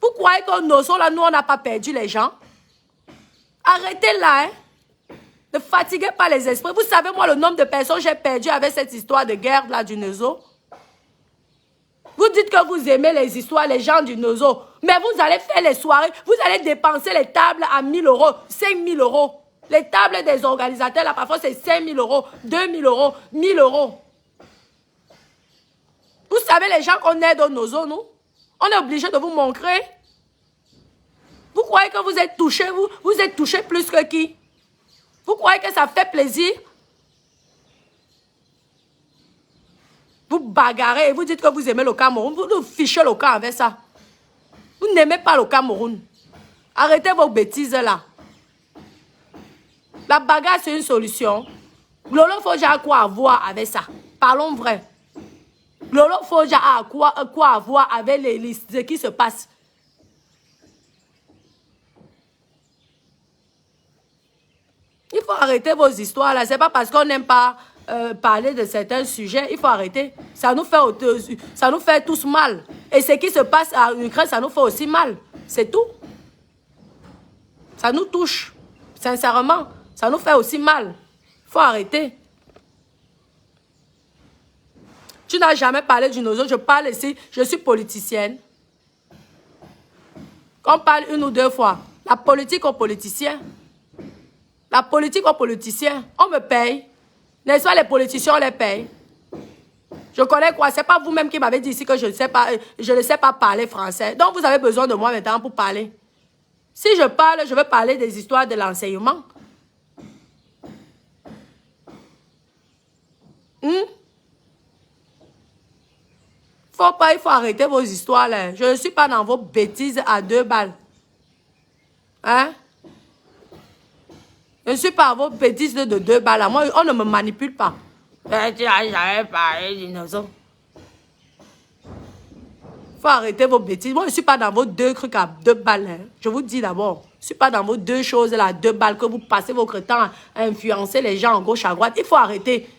Vous croyez qu'au Nosso, là, nous, on n'a pas perdu les gens? Arrêtez là, hein. Ne fatiguez pas les esprits. Vous savez, moi, le nombre de personnes que j'ai perdu avec cette histoire de guerre là, du Nosso? Vous dites que vous aimez les histoires, les gens du Nozo. Mais vous allez faire les soirées, vous allez dépenser les tables à 1 000 €, 5 000 €. Les tables des organisateurs, là, parfois, c'est 5 000 €, 2 000 €, 1 000 €. Vous savez, les gens qu'on aide au Nozo, nous, on est obligé de vous montrer. Vous croyez que vous êtes touchés, vous êtes touchés plus que qui? Vous croyez que ça fait plaisir? Vous bagarrez et vous dites que vous aimez le Cameroun. Vous nous fichez le camp avec ça. Vous n'aimez pas le Cameroun. Arrêtez vos bêtises là. La bagarre, c'est une solution. Lolo Fodja a quoi avoir avec ça? Parlons vrai. Lolo Fodja a quoi avoir avec ce qui se passe? Il faut arrêter vos histoires là. C'est pas parce qu'on n'aime pas parler de certains sujets. Il faut arrêter. Ça nous fait tous mal. Et ce qui se passe en Ukraine, ça nous fait aussi mal. C'est tout. Ça nous touche. Sincèrement, ça nous fait aussi mal. Il faut arrêter. Tu n'as jamais parlé d'une autre. Je parle ici. Je suis politicienne. Qu'on parle une ou deux fois. La politique aux politiciens. La politique aux politiciens. On me paye. N'est-ce pas, les politiciens, on les paye. Je connais quoi? C'est pas vous-même qui m'avez dit ici que je ne sais pas parler français. Donc, vous avez besoin de moi maintenant pour parler. Si je parle, je veux parler des histoires de l'enseignement. Il faut arrêter vos histoires là. Je ne suis pas dans vos bêtises à 2 balles. Hein? Je ne suis pas à vos bêtises de 2 balles. Moi, on ne me manipule pas. Tu n'as jamais parlé d'innocent. Il faut arrêter vos bêtises. Moi, je ne suis pas dans vos 2 trucs à 2 balles. Hein. Je vous dis d'abord. Je ne suis pas dans vos 2 choses là à 2 balles que vous passez votre temps à influencer les gens à gauche, à droite. Il faut arrêter.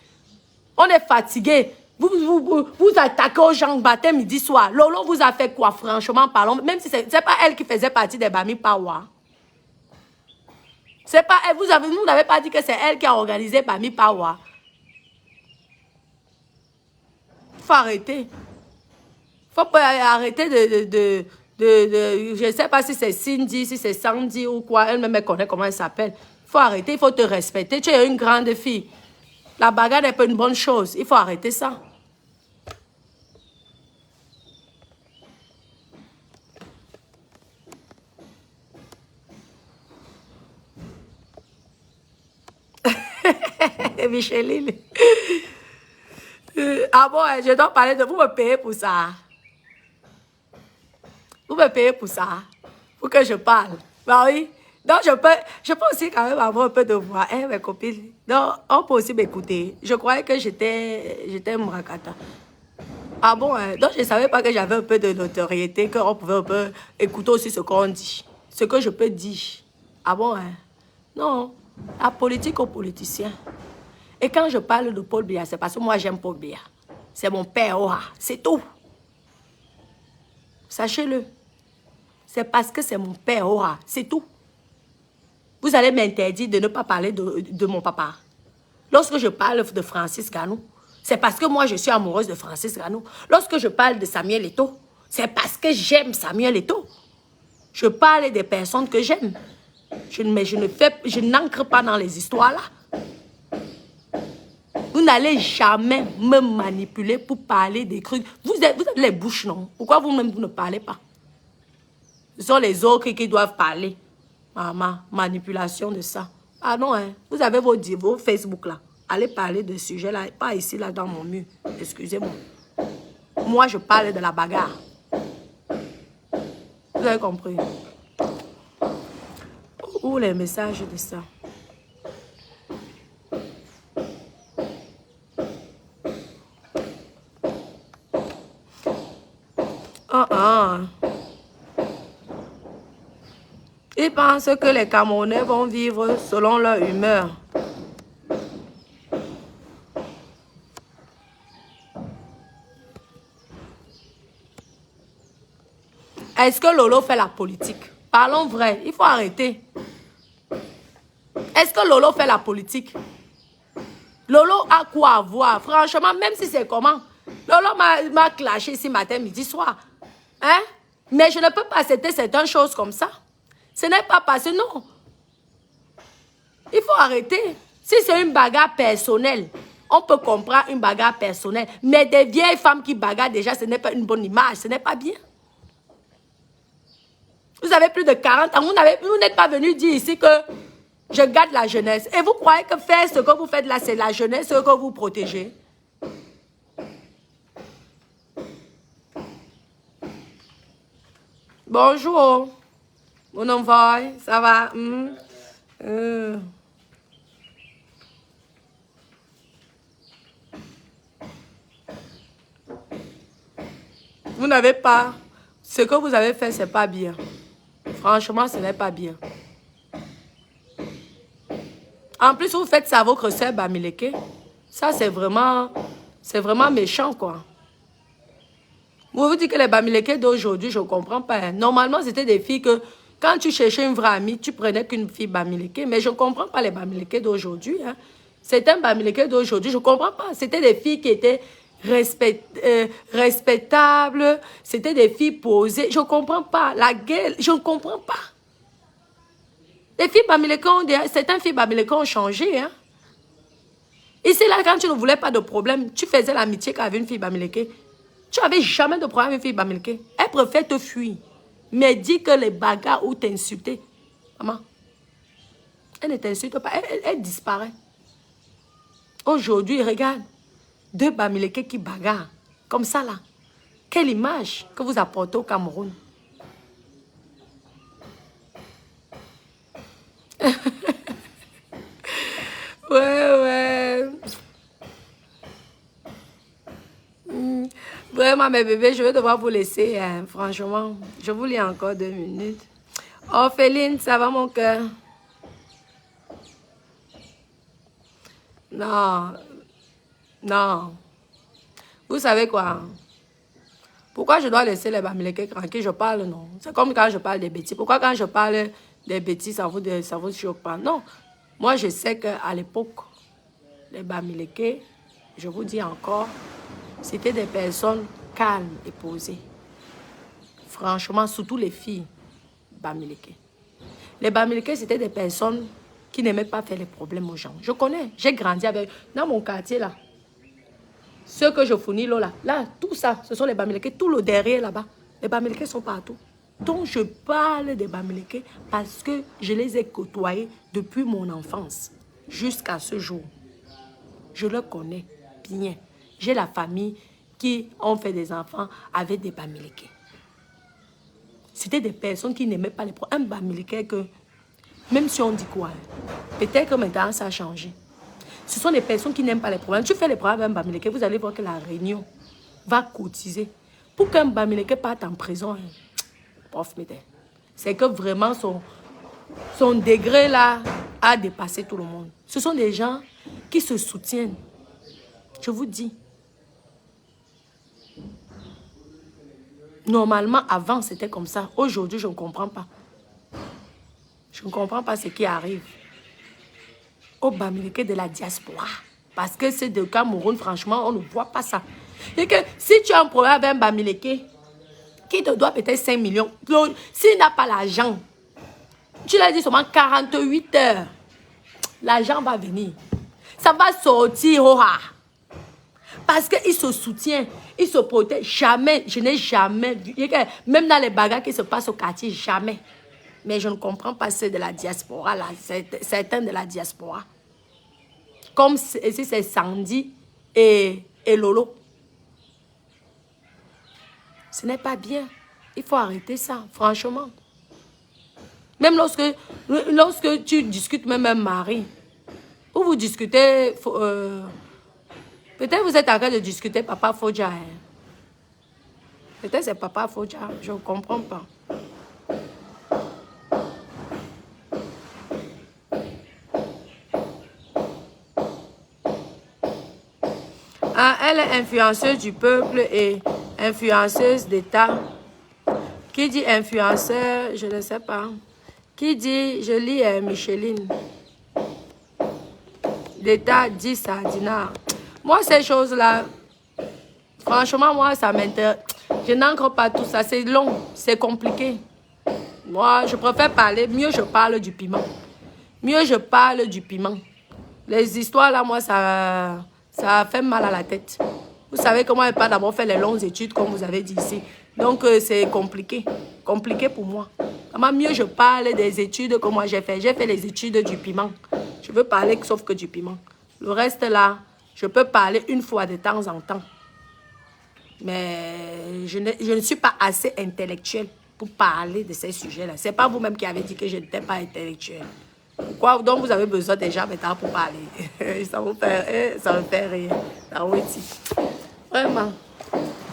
On est fatigué. Vous attaquez aux gens matin, midi, soir. Lolo vous a fait quoi, franchement, parlons. Même si ce n'est pas elle qui faisait partie des Bami Pawa. C'est pas elle. Vous n'avez pas dit que c'est elle qui a organisé Bami Pawa. Il faut arrêter. Il faut arrêter je ne sais pas si c'est Cindy, si c'est Sandy ou quoi. Elle-même elle connaît comment elle s'appelle. Il faut arrêter, il faut te respecter. Tu es une grande fille. La bagarre n'est pas une bonne chose. Il faut arrêter ça. Micheline. Ah bon, je dois parler de vous me payez pour ça. Vous me payez pour ça. Pour que je parle. Bah oui. Donc je peux aussi quand même avoir un peu de voix. Hein, mes copines. Donc, on peut aussi m'écouter. Je croyais que j'étais Mourakata. Ah bon, hein? Donc je ne savais pas que j'avais un peu de notoriété, qu'on pouvait un peu écouter aussi ce qu'on dit. Ce que je peux dire. Ah bon, hein? Non. La politique aux politiciens. Et quand je parle de Paul Biya, c'est parce que moi j'aime Paul Biya. C'est mon père, c'est tout. Sachez-le. C'est parce que c'est mon père, c'est tout. Vous allez m'interdire de ne pas parler de mon papa. Lorsque je parle de Francis Ganou, c'est parce que moi je suis amoureuse de Francis Ganou. Lorsque je parle de Samuel Eto'o, c'est parce que j'aime Samuel Eto'o. Je parle des personnes que j'aime. Je n'ancre pas dans les histoires là. Vous n'allez jamais me manipuler pour parler des trucs. Vous avez les bouches, non? Pourquoi vous-même vous ne parlez pas? Ce sont les autres qui doivent parler. Maman, manipulation de ça. Ah non, hein? Vous avez vos Facebook là. Allez parler de ce sujet là. Pas ici, là, dans mon mur. Excusez-moi. Moi, je parle de la bagarre. Vous avez compris? Où les messages de ça? Ils pensent que les Camerounais vont vivre selon leur humeur. Est-ce que Lolo fait la politique? Parlons vrai, il faut arrêter. Est-ce que Lolo fait la politique? Lolo a quoi à voir? Franchement, même si c'est comment. Lolo m'a clashé ici matin, midi, soir. Hein? Mais je ne peux pas accepter certaines choses comme ça. Ce n'est pas passé, non. Il faut arrêter. Si c'est une bagarre personnelle, on peut comprendre une bagarre personnelle. Mais des vieilles femmes qui bagarrent déjà, ce n'est pas une bonne image. Ce n'est pas bien. Vous avez plus de 40 ans. Vous n'êtes pas venu dire ici que je garde la jeunesse. Et vous croyez que faire ce que vous faites là, c'est la jeunesse que vous protégez? Bonjour. Mon envoi, ça va? Vous n'avez pas... Ce que vous avez fait, c'est pas bien. Franchement, ce n'est pas bien. En plus, vous faites ça à votre soeur Bamileke. Ça, c'est vraiment méchant, quoi. Vous vous dites que les Bamileke d'aujourd'hui, je ne comprends pas. Hein. Normalement, c'était des filles que, quand tu cherchais une vraie amie, tu prenais qu'une fille Bamileke. Mais je ne comprends pas les Bamileke d'aujourd'hui. Hein. C'est un Bamileke d'aujourd'hui, je ne comprends pas. C'était des filles qui étaient respectables. C'était des filles posées. Je ne comprends pas. La gueule, je ne comprends pas. Les filles Bamileke, certaines filles Bamileke ont changé. Hein. Ici, là, quand tu ne voulais pas de problème, tu faisais l'amitié qu'avec une fille Bamileke. Tu n'avais jamais de problème avec une fille Bamileke. Elle préfère te fuir. Mais dis que les bagarres ou t'insulter. Maman, elle ne t'insulte pas. Elle disparaît. Aujourd'hui, regarde. 2 Bamileke qui bagarrent. Comme ça, là. Quelle image que vous apportez au Cameroun. Ouais. Vraiment, mes bébés, je vais devoir vous laisser, hein, franchement. Je vous lis encore 2 minutes. Ophéline, ça va mon cœur? Non. Vous savez quoi? Pourquoi je dois laisser les Bamileke tranquilles? Je parle, non. C'est comme quand je parle des bêtises. Pourquoi quand je parle des bêtises, ça vous choque pas? Non. Moi, je sais qu'à l'époque, les Bamileke, je vous dis encore, c'était des personnes calmes et posées. Franchement, surtout les filles Bamileke. Les Bamileke, c'était des personnes qui n'aimaient pas faire les problèmes aux gens. Je connais, j'ai grandi avec... Dans mon quartier, là, ceux que je fournis, là, tout ça, ce sont les Bamileke, tout le derrière, là-bas. Les Bamileke sont partout. Donc, je parle des Bamileke parce que je les ai côtoyés depuis mon enfance jusqu'à ce jour. Je le connais bien. J'ai la famille qui ont fait des enfants avec des Bamileke. C'était des personnes qui n'aimaient pas les problèmes. Un Bamileke que, même si on dit quoi, peut-être que maintenant ça a changé. Ce sont des personnes qui n'aiment pas les problèmes. Tu fais les problèmes avec un Bamileke, vous allez voir que la réunion va cotiser. Pour qu'un Bamileke parte en prison, c'est que vraiment son degré là a dépassé tout le monde. Ce sont des gens qui se soutiennent. Je vous dis. Normalement, avant, c'était comme ça. Aujourd'hui, je ne comprends pas. Je ne comprends pas ce qui arrive au Bamileke de la diaspora. Parce que c'est de Cameroun, franchement, on ne voit pas ça. Et que si tu as un problème avec un Bamileke qui te doit peut-être 5 millions, s'il n'a pas l'argent, tu l'as dit seulement 48 heures, l'argent va venir. Ça va sortir, parce qu'il se soutient, il se protège. Jamais, je n'ai jamais vu, même dans les bagarres qui se passent au quartier, jamais. Mais je ne comprends pas ceux de la diaspora, là, certains de la diaspora. Comme si c'est Sandy et Lolo. Ce n'est pas bien. Il faut arrêter ça, franchement. Même lorsque tu discutes, même un mari, ou vous discutez, peut-être vous êtes en train de discuter Papa Fodja. Hein. Peut-être c'est Papa Fodja, je ne comprends pas. Ah, elle est influenceuse du peuple et influenceuse d'État. Qui dit influenceur, je ne sais pas. Qui dit, je lis Micheline. D'État dit Sardina. Moi, ces choses-là, franchement, moi, ça m'intéresse. Je n'encre pas tout ça. C'est long, c'est compliqué. Moi, je préfère parler. Mieux, je parle du piment. Mieux, je parle du piment. Les histoires, là, moi, ça fait mal à la tête. Vous savez comment elle pas d'abord faire les longues études, comme vous avez dit ici. Donc, c'est compliqué. Compliqué pour moi. Vraiment, mieux, je parle des études que moi j'ai fait. J'ai fait les études du piment. Je veux parler sauf que du piment. Le reste, là, je peux parler une fois de temps en temps. Mais je ne suis pas assez intellectuelle pour parler de ces sujets-là. Ce n'est pas vous-même qui avez dit que je n'étais pas intellectuelle. Pourquoi donc vous avez besoin des gens maintenant pour parler? Ça me fait rire. Vraiment.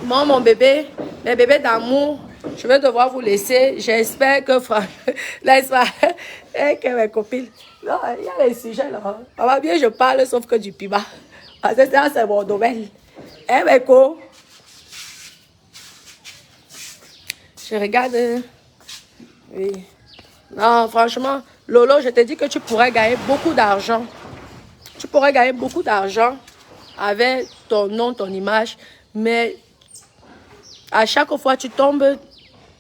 Moi, mon bébé, mes bébés d'amour, Je vais devoir vous laisser. J'espère que que mes copines. Non, il y a les sujets là. Ça va bien, je parle sauf que du piment. Parce que ça, c'est mon domaine. Eh, mes co. Je regarde. Oui. Non, franchement, Lolo, je te dis que tu pourrais gagner beaucoup d'argent. Tu pourrais gagner beaucoup d'argent avec ton nom, ton image, mais à chaque fois, tu tombes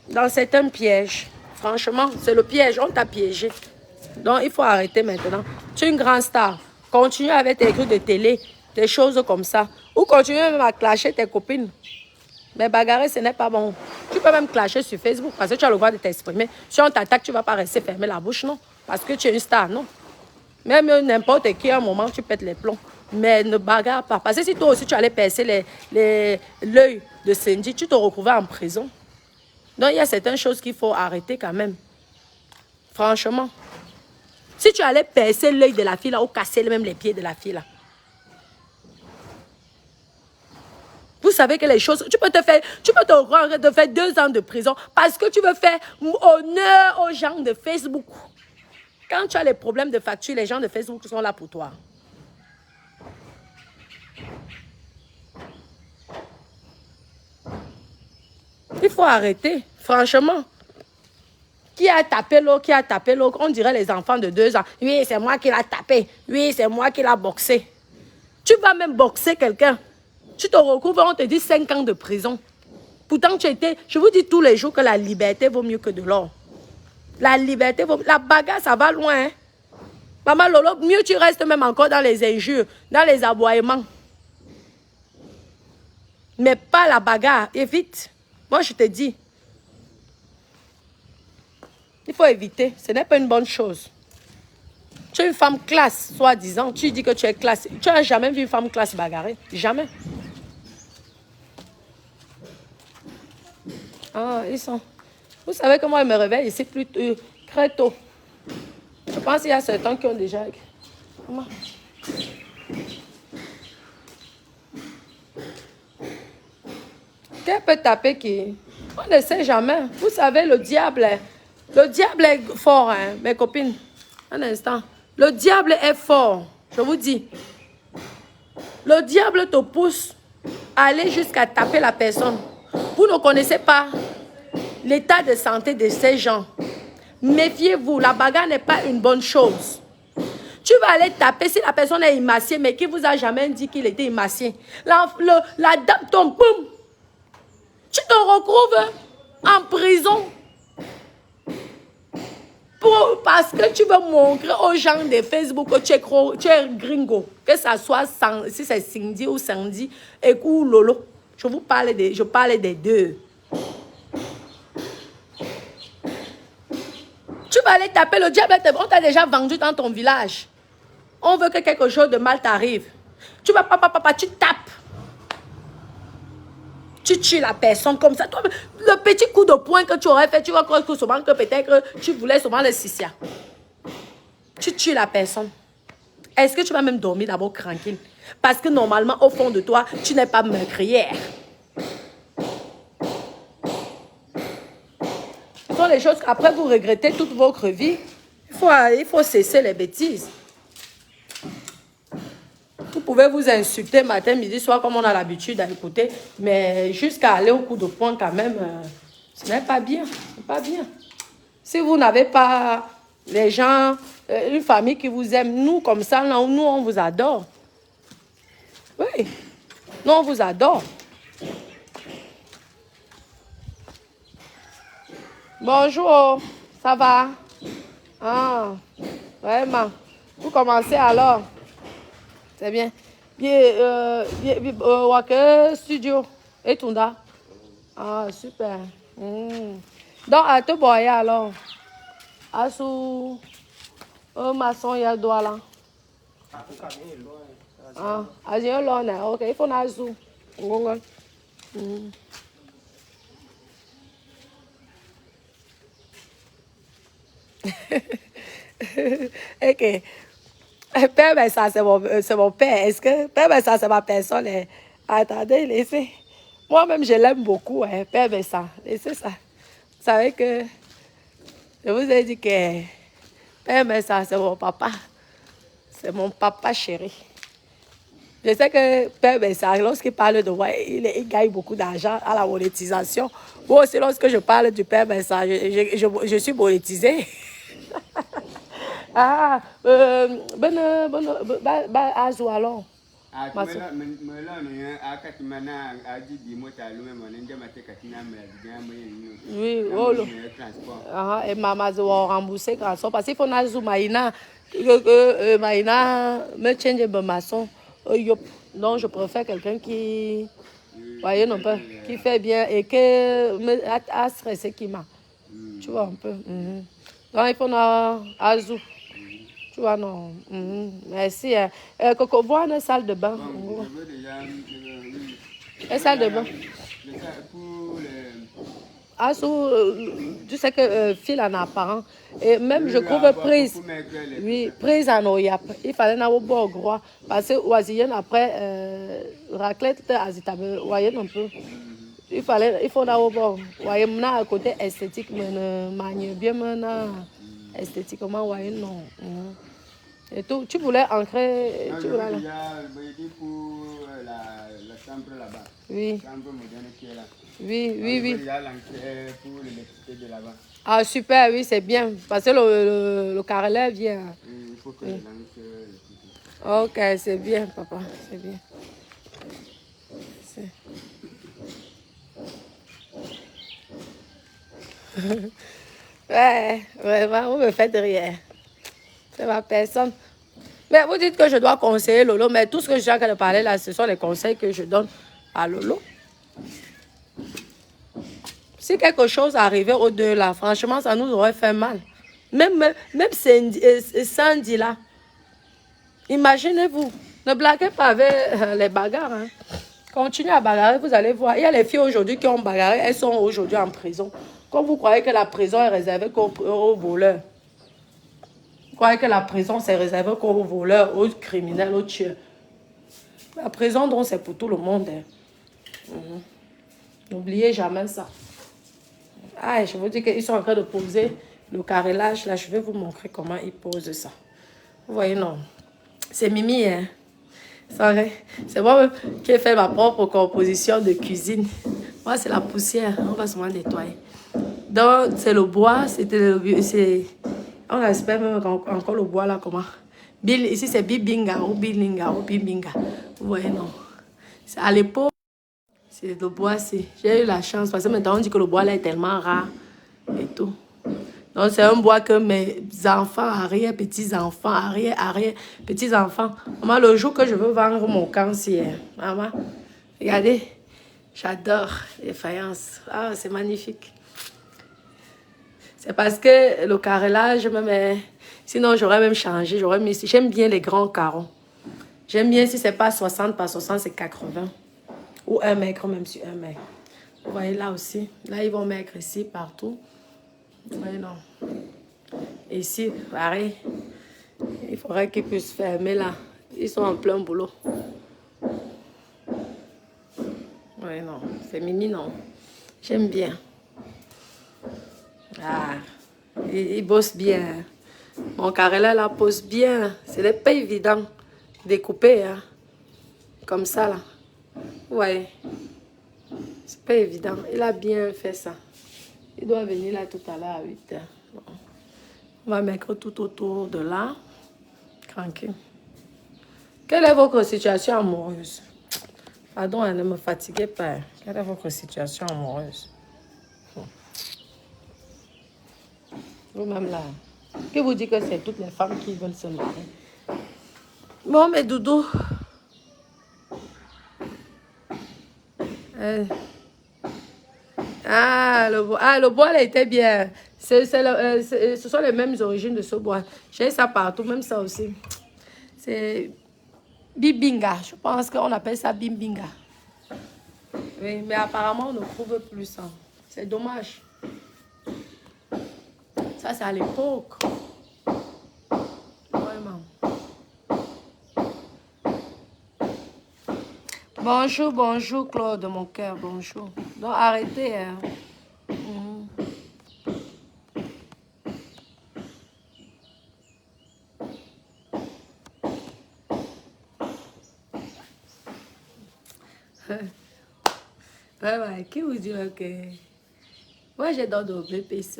dans certains pièges. Franchement, c'est le piège. On t'a piégé. Donc, il faut arrêter maintenant. Tu es une grande star. Continue avec tes trucs de télé, des choses comme ça. Ou continue même à clasher tes copines. Mais bagarrer, ce n'est pas bon. Tu peux même clasher sur Facebook parce que tu as le droit de t'exprimer. Si on t'attaque, tu ne vas pas rester fermer la bouche, non. Parce que tu es une star, non. Même n'importe qui, à un moment, tu pètes les plombs. Mais ne bagarre pas. Parce que si toi aussi, tu allais percer l'œil de Cindy, tu te retrouvais en prison. Donc, il y a certaines choses qu'il faut arrêter quand même. Franchement. Si tu allais percer l'œil de la fille, là, ou casser même les pieds de la fille, là. Vous savez que les choses... Tu peux te rendre de faire 2 ans de prison parce que tu veux faire honneur aux gens de Facebook. Quand tu as les problèmes de facture, les gens de Facebook sont là pour toi. Il faut arrêter, franchement. Qui a tapé l'autre, qui a tapé l'autre? On dirait les enfants de 2 ans. Oui, c'est moi qui l'ai tapé. Oui, c'est moi qui l'ai boxé. Tu vas même boxer quelqu'un. Tu te recouvres, on te dit 5 ans de prison. Pourtant, tu étais... Je vous dis tous les jours que la liberté vaut mieux que de l'or. La liberté vaut... La bagarre, ça va loin, hein? Maman Lolo, mieux tu restes même encore dans les injures, dans les aboiements. Mais pas la bagarre. Évite. Moi, je te dis. Il faut éviter. Ce n'est pas une bonne chose. Tu es une femme classe, soi-disant. Tu dis que tu es classe. Tu n'as jamais vu une femme classe bagarrer. Jamais. Ah, ils sont... Vous savez que moi, je me réveille ici très tôt. Je pense qu'il y a certains qui ont déjà... Comment? Qu'elle peut taper qui? On ne sait jamais. Vous savez, le diable est fort, hein, mes copines. Un instant. Le diable est fort, je vous dis. Le diable te pousse à aller jusqu'à taper la personne. Vous ne connaissez pas l'état de santé de ces gens. Méfiez-vous, la bagarre n'est pas une bonne chose. Tu vas aller taper si la personne est émaciée, mais qui vous a jamais dit qu'il était émacié. La dame tombe, boum. Tu te retrouves en prison parce que tu veux montrer aux gens de Facebook que tu es gringo. Que ça soit si c'est Cindy ou Sandy ou Lolo. Je parle des deux. Tu vas aller taper le diable. On t'a déjà vendu dans ton village. On veut que quelque chose de mal t'arrive. Tu vas tu tapes. Tu tues la personne comme ça. Toi, le petit coup de poing que tu aurais fait, tu vas croire que souvent que peut-être tu voulais souvent le sissia. Tu tues la personne. Est-ce que tu vas même dormir d'abord tranquille? Parce que normalement, au fond de toi, tu n'es pas meurtrière. Ce sont les choses qu'après vous regrettez toute votre vie. Il faut cesser les bêtises. Vous pouvez vous insulter matin, midi, soir, comme on a l'habitude d'écouter, mais jusqu'à aller au coup de poing quand même, ce n'est pas bien. C'est pas bien. Si vous n'avez pas les gens, une famille qui vous aime, nous comme ça, là, nous on vous adore. Oui, nous on vous adore. Bonjour, ça va? Ah, vraiment. Vous commencez alors? C'est bien. Wake studio. Et Tunda. Ah, super. Donc, à te boyer alors. À sous. Maçon, il y a doigt là. Ah, à j'ai l'honneur. Ok, il faut na sous. Ok. Père, ben ça, c'est mon père. Est-ce que... Père, ben ça, c'est ma personne. Attendez, laissez. Moi-même, je l'aime beaucoup, hein. Père, ben ça. Laissez ça. savez que je vous ai dit que Père Messa, c'est mon papa. C'est mon papa chéri. Je sais que Père Messa, lorsqu'il parle de moi, il gagne beaucoup d'argent à la monétisation. Moi aussi, lorsque je parle du Père Messa, je suis monétisée. Ah, Azou alors. Oui, oh, et maman doit rembourser grâce parce qu'il faut Azou Maïna Maïna me change de maçon. Donc je préfère quelqu'un qui voyez non pas qui fait bien et que me a stressé qui m'a. Tu vois un peu. Donc il faut Azou. Tu vois, non. Merci. Coco, vois une salle de bain. Une salle de bain. Ah, tu sais que fil en apparent. Et même, je trouve prise. Oui, prise en oyap. Il fallait n'avoir pas gros. Parce que, oisillon, après, raclette, azitabe, voyez un peu. Il faut n'avoir pas. Voyez, maintenant, à côté esthétique, mais ne bien, maintenant, esthétiquement, voyez, non. Et tout, tu voulais ancrer. Tu voulais là. Pour la chambre là-bas. Oui. Chambre moderne qui est là. Oui, oui, oui. Pour l'électricité de là-bas. Ah, super, oui, c'est bien. Parce que le carreleur vient. Il faut que je lance. Ok, c'est bien, papa. C'est bien. Ouais, vraiment, vous me faites rire. C'est ma personne. Mais vous dites que je dois conseiller Lolo, mais tout ce que je suis en train de parler là, ce sont les conseils que je donne à Lolo. Si quelque chose arrivait au-delà, franchement, ça nous aurait fait mal. Même Sandy là. Imaginez-vous, ne blaguez pas avec les bagarres. Hein. Continuez à bagarrer, vous allez voir. Il y a les filles aujourd'hui qui ont bagarré, elles sont aujourd'hui en prison. Comme vous croyez que la prison est réservée qu'aux voleurs. Vous croyez que la prison c'est réservé qu'aux voleurs, aux criminels, aux tueurs. La prison, donc, c'est pour tout le monde. Hein. N'oubliez jamais ça. Ah, je vous dis qu'ils sont en train de poser le carrelage. Là, je vais vous montrer comment ils posent ça. Vous voyez, non. C'est Mimi, hein. C'est moi qui ai fait ma propre composition de cuisine. Moi, c'est la poussière. On va seulement nettoyer. Donc, c'est le bois. On espère même encore le bois là, comment. Ici, c'est Bibinga ou Bilinga ou Bibinga. Vous voyez, non. C'est à l'époque. C'est le bois, j'ai eu la chance parce que maintenant on dit que le bois là est tellement rare et tout. Donc c'est un bois que mes enfants, arrière-petits-enfants, arrière-petits-enfants. Maman, le jour que je veux vendre mon cancer, maman, regardez, j'adore les faïences. Ah, c'est magnifique. C'est parce que le carrelage, sinon j'aurais même changé, j'aime bien les grands carreaux. J'aime bien si c'est pas 60 par 60, c'est 80. Ou 1 mètre, même sur 1 mètre. Vous voyez là aussi. Là, ils vont mettre ici, partout. Vous voyez, non. Ici, pareil. Il faudrait qu'ils puissent fermer là. Ils sont en plein boulot. Oui, non. C'est Mimi, non. J'aime bien. Ah. Ils bossent bien. Mon carreleur là pose bien. Ce n'est pas évident. Découper, hein. Comme ça, là. Ouais. C'est pas évident. Il a bien fait ça. Il doit venir là tout à l'heure à 8 heures. Bon. On va mettre tout autour de là. Tranquille. Quelle est votre situation amoureuse? Pardon, ne me fatiguez pas. Quelle est votre situation amoureuse? Vous-même là. Qui vous dit que c'est toutes les femmes qui veulent se marier? Bon, mais Doudou. Le bois là était bien. Ce sont les mêmes origines de ce bois. J'ai ça partout, même ça aussi. C'est Bibinga. Je pense qu'on appelle ça Bibinga. Oui, mais apparemment, on ne trouve plus ça. C'est dommage. Ça, c'est à l'époque. Vraiment. Bonjour, bonjour, Claude, mon cœur, bonjour. Donc, arrêtez. Hein. Ouais, qui vous dit que... Moi, j'ai dans le BPC.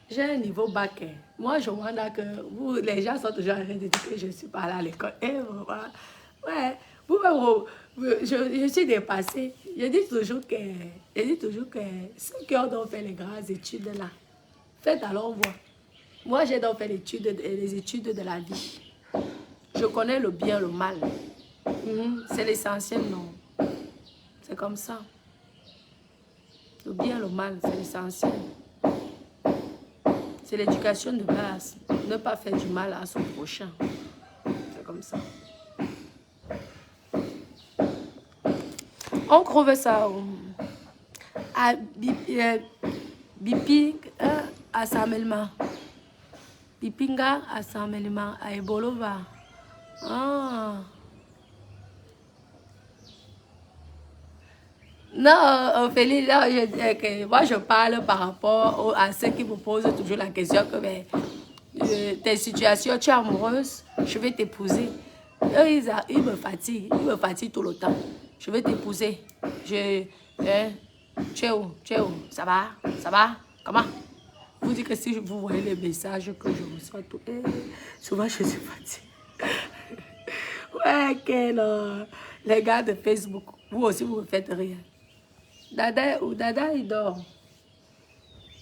J'ai un niveau bac. Moi, je vois que vous, les gens sont toujours en train de dire que je ne suis pas là à l'école. Voilà. Ouais, je suis dépassée. Je dis toujours que ceux qui ont donc fait les grandes études là, faites alors voir. Moi, j'ai donc fait les études de la vie. Je connais le bien, le mal. C'est l'essentiel, non. C'est comme ça. Le bien, le mal, c'est l'essentiel. C'est l'éducation de base. Ne pas faire du mal à son prochain. C'est comme ça. On trouve ça à Biping, à Samelma. Bipinga à Samelma, à Ebolova. Ah. Non, Ophélie, là, je dis que moi je parle par rapport à ceux qui me posent toujours la question que mais, tes situations, tu es amoureuse, je vais t'épouser. Eux, ils me fatiguent tout le temps. Je vais t'épouser. Tu es où? Tu es où? Ça va? Ça va? Comment? Vous dites que si vous voyez les messages que je reçois, souvent je suis fatiguée. Ouais, les gars de Facebook, vous aussi vous me faites rire. Dada, il dort.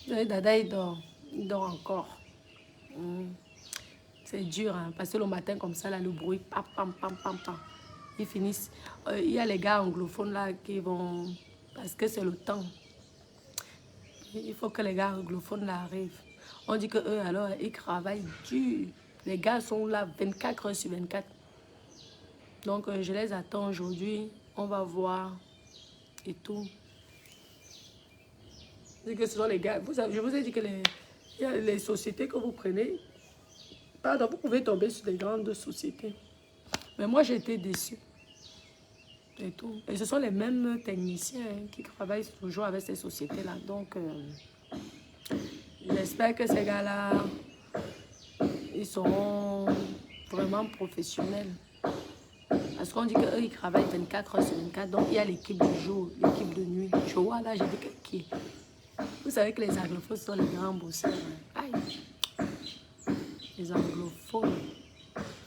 Dada, il dort. Il dort encore. C'est dur, hein, parce que le matin, comme ça, là, le bruit, pam, pam, pam, pam, pam. Ils finissent. Il y a les gars anglophones là qui vont... Parce que c'est le temps. Il faut que les gars anglophones là arrivent. On dit que eux, alors, ils travaillent dur. Les gars sont là 24 heures sur 24. Donc, je les attends aujourd'hui. On va voir et tout. Que ce sont les gars. Je vous ai dit que les sociétés que vous prenez, pardon, vous pouvez tomber sur des grandes sociétés. Mais moi, j'ai été déçue. Et tout. Et ce sont les mêmes techniciens qui travaillent toujours avec ces sociétés-là. Donc, j'espère que ces gars-là, ils seront vraiment professionnels. Parce qu'on dit qu'eux, ils travaillent 24 heures sur 24. Donc, il y a l'équipe du jour, l'équipe de nuit. Je vois là, j'ai dit que qui? Vous savez que les anglophones sont les grands bosseurs. Aïe. Les anglophones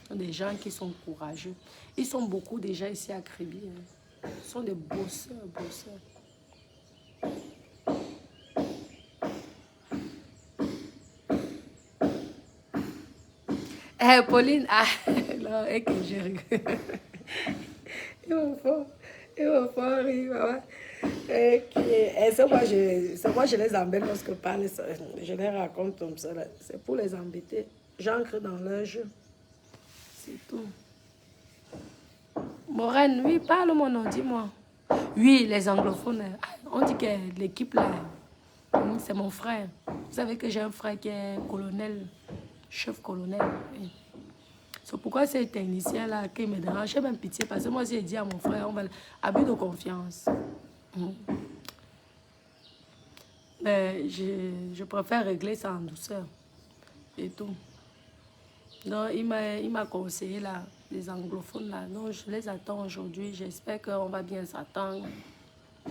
sont des gens qui sont courageux. Ils sont beaucoup déjà ici à Kribi. Ils sont des bosseurs. Pauline, non, et que je rigole. Il va fort rire. C'est moi, je les embête lorsque je parle. Je les raconte comme ça. C'est pour les embêter. J'ancre dans leur jeu. C'est tout. Morène, oui, parle mon nom, dis-moi. Oui, les anglophones. On dit que l'équipe là, c'est mon frère. Vous savez que j'ai un frère qui est colonel, chef colonel. C'est pourquoi ces techniciens-là qui me dérangent, j'ai même pitié parce que moi j'ai dit à mon frère, on va abus de confiance. Mais je préfère régler ça en douceur. Et tout. Donc il m'a conseillé là, les anglophones là. Donc je les attends aujourd'hui. J'espère qu'on va bien s'attendre.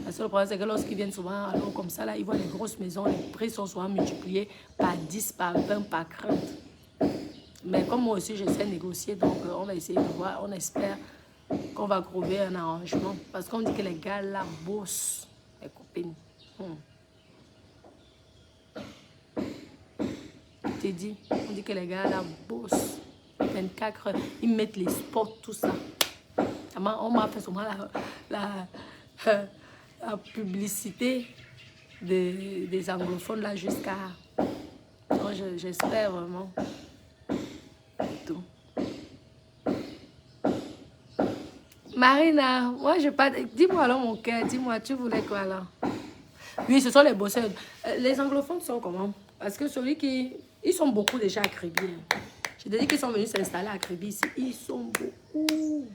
Parce que le problème c'est que lorsqu'ils viennent souvent alors comme ça là, ils voient les grosses maisons, les prix sont souvent multipliés par 10, par 20, par 30. Mais comme moi aussi, je sais négocier, donc on va essayer de voir. On espère qu'on va trouver un arrangement. Parce qu'on dit que les gars là bossent, les copines. Je t'ai dit, on dit que les gars là bossent. 24 heures, ils mettent les spots, tout ça. On m'a fait souvent la publicité des anglophones là jusqu'à... J'espère vraiment. Tout. Marina, moi je pas. Dis-moi alors mon cœur, dis-moi, tu voulais quoi là? Oui, ce sont les bosseurs. Les anglophones sont comment? Parce que celui qui. Ils sont beaucoup déjà à Kribi. Je te dis qu'ils sont venus s'installer à Kribi ici. Ils sont beaucoup.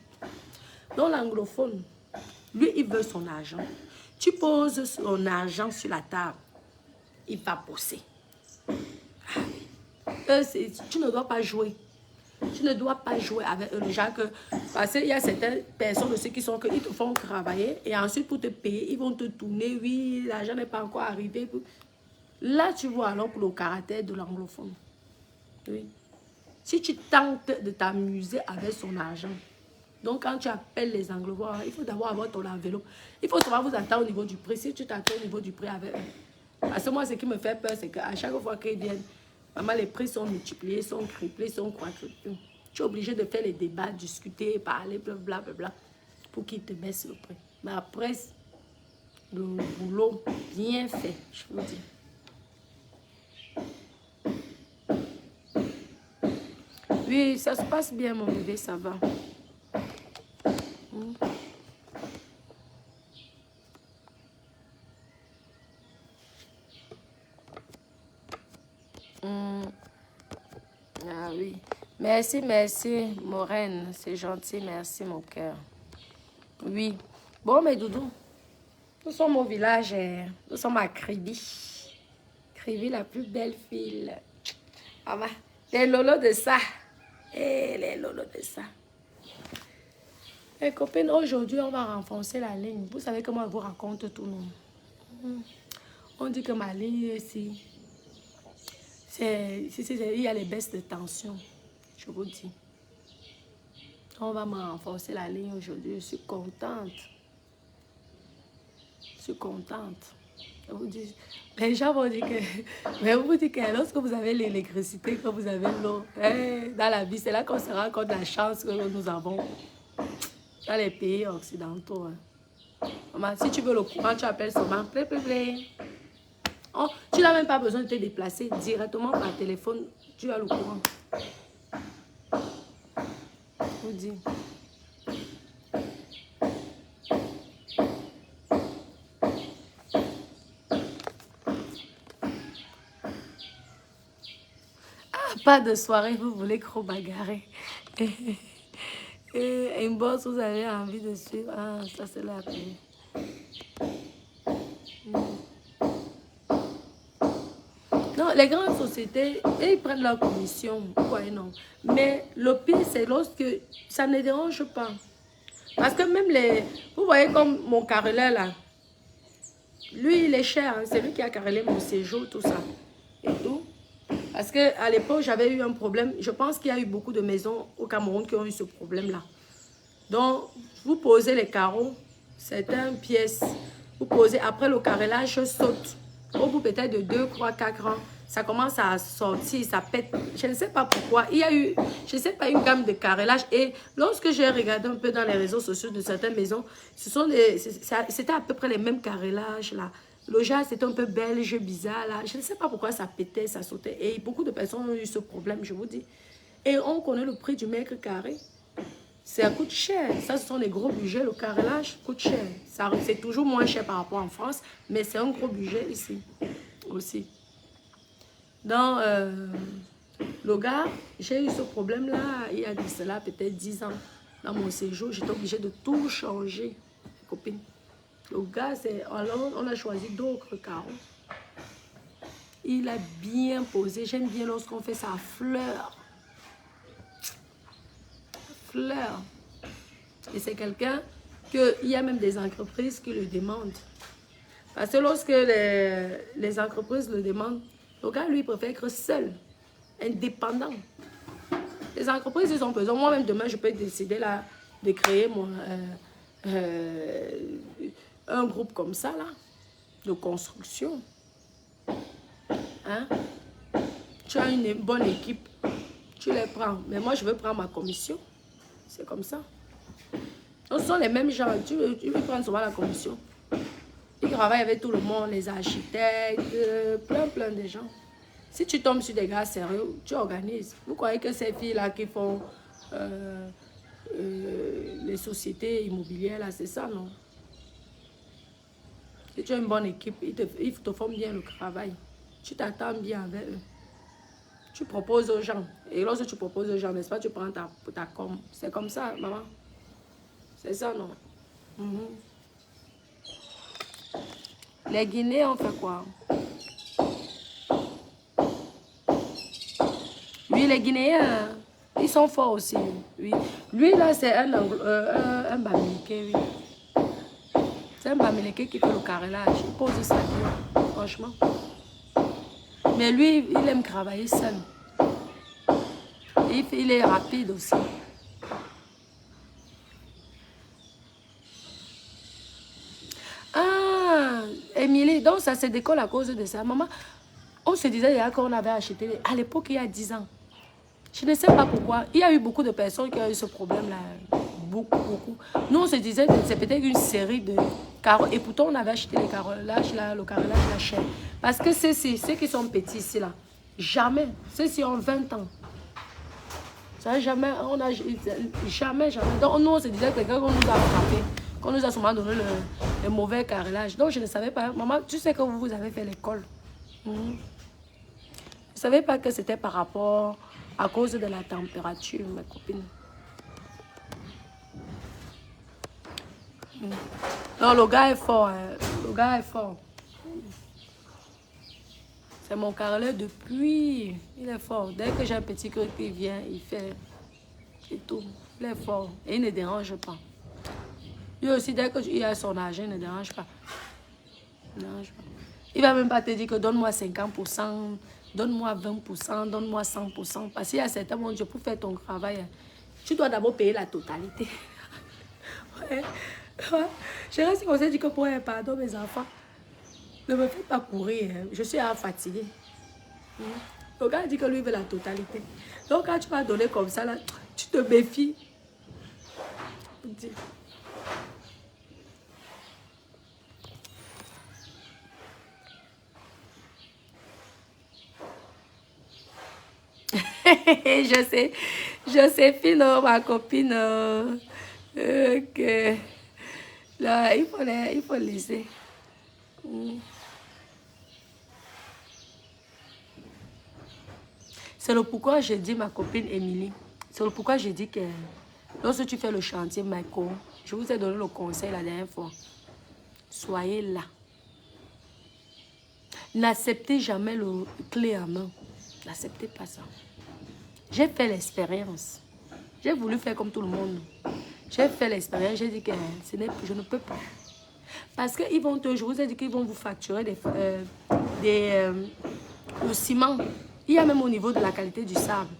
Donc l'anglophone, lui, il veut son argent. Tu poses son argent sur la table, il va bosser. Tu ne dois pas jouer. Tu ne dois pas jouer avec eux. Déjà que, parce qu'il y a certaines personnes aussi qui sont qu'ils te font travailler et ensuite pour te payer, ils vont te tourner. Oui, l'argent n'est pas encore arrivé. Là, tu vois alors pour le caractère de l'anglophone. Oui. Si tu tentes de t'amuser avec son argent, donc quand tu appelles les anglophones, il faut d'abord avoir ton enveloppe. Il faut savoir vous attendre au niveau du prix. Si tu t'attends au niveau du prix avec eux. Parce que moi, ce qui me fait peur, c'est qu'à chaque fois qu'ils viennent, maman, les prix sont multipliés, sont triplés, sont quadruplés. Tu es obligé de faire les débats, discuter, parler, blablabla, pour qu'ils te baissent le prix. Mais après, le boulot bien fait, je vous dis. Oui, ça se passe bien, mon bébé, ça va. Ah oui. Merci, merci, Maureen. C'est gentil, merci, mon cœur. Oui. Bon, mais Doudou, nous sommes au village, nous sommes à Kribi. Kribi, la plus belle fille. Ah bah, les lolos de ça. Les lolos de ça. Les copines, aujourd'hui, on va renforcer la ligne. Vous savez comment on vous raconte tout, non? On dit que ma ligne, ici, il y a les baisses de tension. Je vous dis. On va me renforcer la ligne aujourd'hui. Je suis contente. Je suis contente. Je vous dis, les gens vont dire que... Mais vous dites que lorsque vous avez l'électricité, que vous avez l'eau, dans la vie, c'est là qu'on se rend compte de la chance que nous avons dans les pays occidentaux. Maman, si tu veux le courant, tu appelles seulement. Oh, tu n'as même pas besoin de te déplacer. Directement par téléphone, tu as le courant. Je vous dis. Pas de soirée, vous voulez trop bagarrer. Et une bosse, vous avez envie de suivre. Ah, ça c'est la paix. Non, les grandes sociétés, ils prennent leur commission. Pourquoi non? Mais le pire, c'est lorsque ça ne dérange pas. Parce que même les... Vous voyez comme mon carreleur là. Lui, il est cher. Hein, c'est lui qui a carrelé mon séjour, tout ça. Et tout. Parce qu'à l'époque, j'avais eu un problème. Je pense qu'il y a eu beaucoup de maisons au Cameroun qui ont eu ce problème-là. Donc, vous posez les carreaux, certaines pièces. Vous posez, après le carrelage saute. Au bout peut-être de 2, 3, 4 ans, ça commence à sortir, ça pète. Je ne sais pas pourquoi. Il y a eu, je ne sais pas, une gamme de carrelage. Et lorsque j'ai regardé un peu dans les réseaux sociaux de certaines maisons, c'était à peu près les mêmes carrelages là. Le genre, c'était un peu belge, bizarre là. Je ne sais pas pourquoi ça pétait, ça sautait. Et beaucoup de personnes ont eu ce problème, je vous dis. Et on connaît le prix du mètre carré. Ça coûte cher. Ça, ce sont des gros budgets. Le carrelage coûte cher. C'est toujours moins cher par rapport en France, mais c'est un gros budget ici aussi. Dans le gars, j'ai eu ce problème-là il y a de cela peut-être 10 ans. Dans mon séjour, j'étais obligée de tout changer, copine. Le gars, alors on a choisi d'autres carreaux. Il a bien posé. J'aime bien lorsqu'on fait ça à fleur. Fleur. Et c'est quelqu'un qu'il y a même des entreprises qui le demandent. Parce que lorsque les entreprises le demandent, le gars, lui, préfère être seul, indépendant. Les entreprises, ils ont besoin. Moi-même, demain, je peux décider là, de créer un groupe comme ça, là, de construction. Hein? Tu as une bonne équipe, tu les prends. Mais moi, je veux prendre ma commission. C'est comme ça. Donc, ce sont les mêmes gens. Tu veux prendre souvent la commission. Ils travaillent avec tout le monde, les architectes, plein de gens. Si tu tombes sur des gars sérieux, tu organises. Vous croyez que ces filles-là qui font les sociétés immobilières, là, c'est ça, non? Si tu as une bonne équipe, ils te font bien le travail. Tu t'attends bien avec eux. Tu proposes aux gens. Et lorsque tu proposes aux gens, n'est-ce pas, tu prends ta com. C'est comme ça, maman. C'est ça, non? Les Guinéens, on fait quoi? Oui, les Guinéens, ils sont forts aussi. Oui. Lui, là, c'est un Bamileke, oui. C'est un Bamileke qui fait le carrelage. Il pose sa vie, franchement. Mais lui, il aime travailler seul. Et il est rapide aussi. Ah, Émilie, donc ça se décolle à cause de ça. Maman, on se disait déjà qu'on avait acheté, à l'époque, il y a 10 ans. Je ne sais pas pourquoi. Il y a eu beaucoup de personnes qui ont eu ce problème-là. Beaucoup. Nous, on se disait que c'est peut-être une série de carreaux. Et pourtant, on avait acheté les carrelages, là, le carrelage, la chaîne. Parce que ceux qui sont petits ici, là, jamais. Ceux-ci ont 20 ans. Ça, jamais, on a jamais. Donc, nous, on se disait que quelqu'un qu'on nous a frappé, qu'on nous a sûrement donné le mauvais carrelage. Donc, je ne savais pas. Maman, tu sais que vous avez fait l'école. Je ne savais pas que c'était par rapport à cause de la température, ma copine. Non, le gars est fort. Hein. Le gars est fort. C'est mon carreleur depuis. Il est fort. Dès que j'ai un petit cœur qui vient, il fait et tout. Il est fort. Et il ne dérange pas. Lui aussi, dès qu'il a son argent, il ne dérange pas. Il ne dérange pas. Il ne va même pas te dire que donne-moi 50%, donne-moi 20%, donne-moi 100%. Parce qu'il y a certains moments, pour faire ton travail, tu dois d'abord payer la totalité. Ouais. Je reste comme ça, dit que pour un pardon, mes enfants, ne me faites pas courir. Je suis fatiguée. Le gars dit que lui veut la totalité. Donc, quand tu vas donner comme ça, là, tu te méfies. je sais, Fino, ma copine, que là, il faut laisser. C'est le pourquoi je dis, ma copine Émilie, c'est le pourquoi je dis que lorsque tu fais le chantier, Michael, je vous ai donné le conseil la dernière fois. Soyez là. N'acceptez jamais le clé à main. N'acceptez pas ça. J'ai fait l'expérience. J'ai voulu faire comme tout le monde. J'ai fait l'expérience. J'ai dit que je ne peux pas. Parce que je vous ai dit qu'ils vont vous facturer le ciment. Il y a même au niveau de la qualité du sable.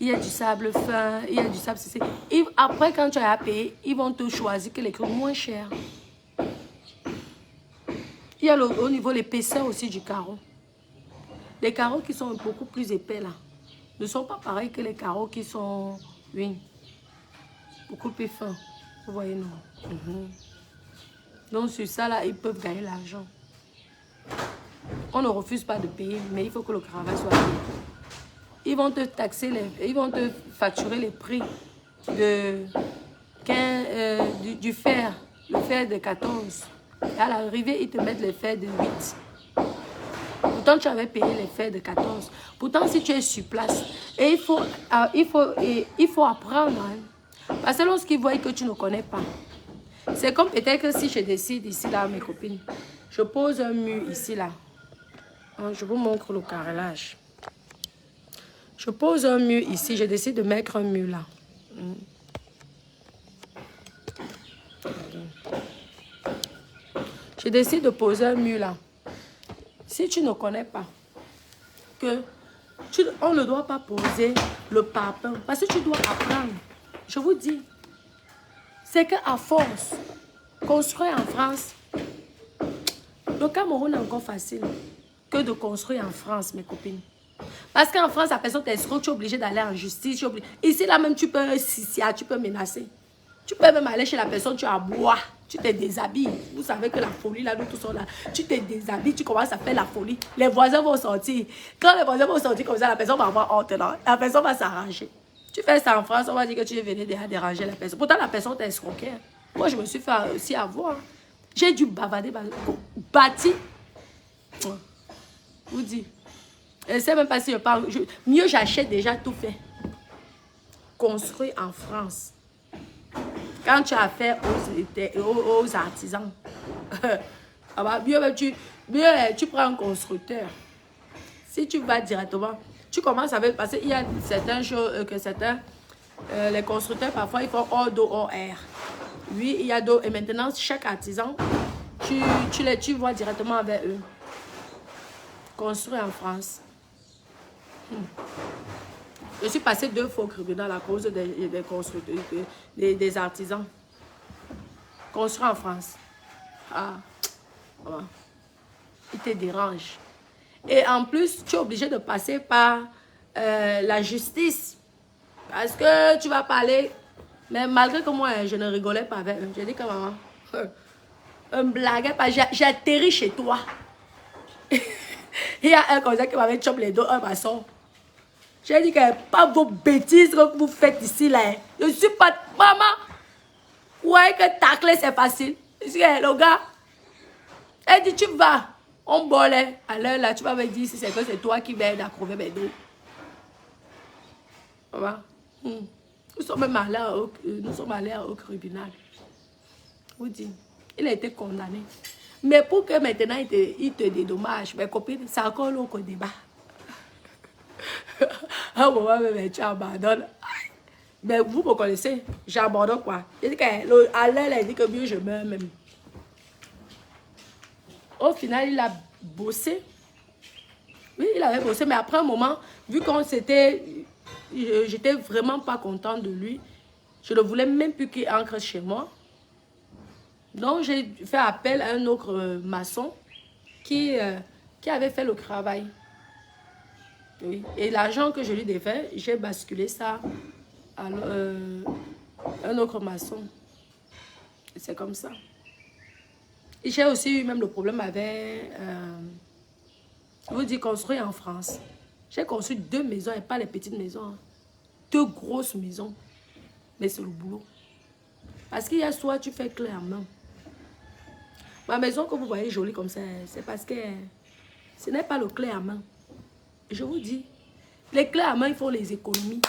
Il y a du sable fin, il y a du sable... Après, quand tu as à payer, ils vont te choisir que les creux moins chers. Il y a au niveau de l'épaisseur aussi du carreau. Les carreaux qui sont beaucoup plus épais là ne sont pas pareils que les carreaux qui sont, oui, beaucoup plus fins. Vous voyez, non? Donc sur ça là, ils peuvent gagner l'argent. On ne refuse pas de payer, mais il faut que le travail soit payé. Ils vont te taxer, ils vont te facturer les prix du fer, le fer de 14. Et à l'arrivée, ils te mettent les fers de 8. Pourtant, tu avais payé les fers de 14. Pourtant, si tu es sur place, et il faut apprendre. Hein. Parce que lorsqu'ils voient que tu ne connais pas, c'est comme peut-être que si je décide ici, là, mes copines, je pose un mur ici, là. Je vous montre le carrelage. Je pose un mur ici, je décide de mettre un mur là. Je décide de poser un mur là. Si tu ne connais pas, on ne doit pas poser le parpaing. Parce que tu dois apprendre. Je vous dis, c'est qu'à force, construire en France, le Cameroun est encore facile que de construire en France, mes copines. Parce qu'en France, la personne t'escroque, tu es obligé d'aller en justice. Ici, là même, tu peux tu peux menacer. Tu peux même aller chez la personne, tu aboies, tu te déshabilles. Vous savez que la folie, là, nous tous sommes là. Tu te déshabilles, tu commences à faire la folie. Les voisins vont sortir. Quand les voisins vont sortir comme ça, la personne va avoir honte. Là. La personne va s'arranger. Tu fais ça en France, on va dire que tu es venu déranger la personne. Pourtant, la personne t'a escroqué. Moi, je me suis fait aussi avoir. J'ai dû bavader, bâtir. Vous dites. Je ne sais même pas si je parle. Mieux, j'achète déjà tout fait. Construit en France. Quand tu as affaire aux artisans, mieux tu prends un constructeur. Si tu vas directement, Tu commences avec... Parce qu'il y a certaines choses que certains... les constructeurs, parfois, ils font hors d'eau, hors air. Oui, il y a d'eau. Et maintenant, chaque artisan, tu vois directement avec eux. Construit en France. Je suis passée 2 fois au tribunal à cause des constructeurs, des artisans. Construit en France. Ah, voilà. Il te dérange. Et en plus, tu es obligé de passer par la justice. Parce que tu vas parler. Mais malgré que moi, je ne rigolais pas avec eux. J'ai dit que maman, on me blaguait pas. J'ai atterri chez toi. Il y a un comme ça qui m'avait chopé les dos, un maçon. J'ai dit que pas vos bêtises que vous faites ici là. Je suis pas maman. Ouais, que tacler c'est facile. Je dis que le gars, elle dit tu vas. On bolait. À l'heure là, tu vas me dire si c'est que c'est toi qui viens d'accrocher mes dos. Maman. Nous sommes allés au tribunal. Vous dites, il a été condamné. Mais pour que maintenant il te dédommage, mes copines, c'est encore l'autre débat. À un moment, mais tu abandonnes. Mais vous me connaissez, j'abandonne quoi. Il dit qu'à l'heure, il dit que mieux je meurs même. Au final, il a bossé. Oui, il avait bossé, mais après un moment, vu qu'on s'était... J'étais vraiment pas contente de lui. Je ne voulais même plus qu'il entre chez moi. Donc, j'ai fait appel à un autre maçon qui avait fait le travail. Oui. Et l'argent que je lui devais, j'ai basculé ça à un autre maçon. C'est comme ça. Et j'ai aussi eu même le problème avec... je vous dis, construire en France. J'ai construit 2 maisons et pas les petites maisons. Hein. 2 grosses maisons. Mais c'est le boulot. Parce qu'il y a soit tu fais clé en main. Ma maison que vous voyez jolie comme ça, c'est parce que ce n'est pas le clé à main. Je vous dis, les clés à main, il faut les économies.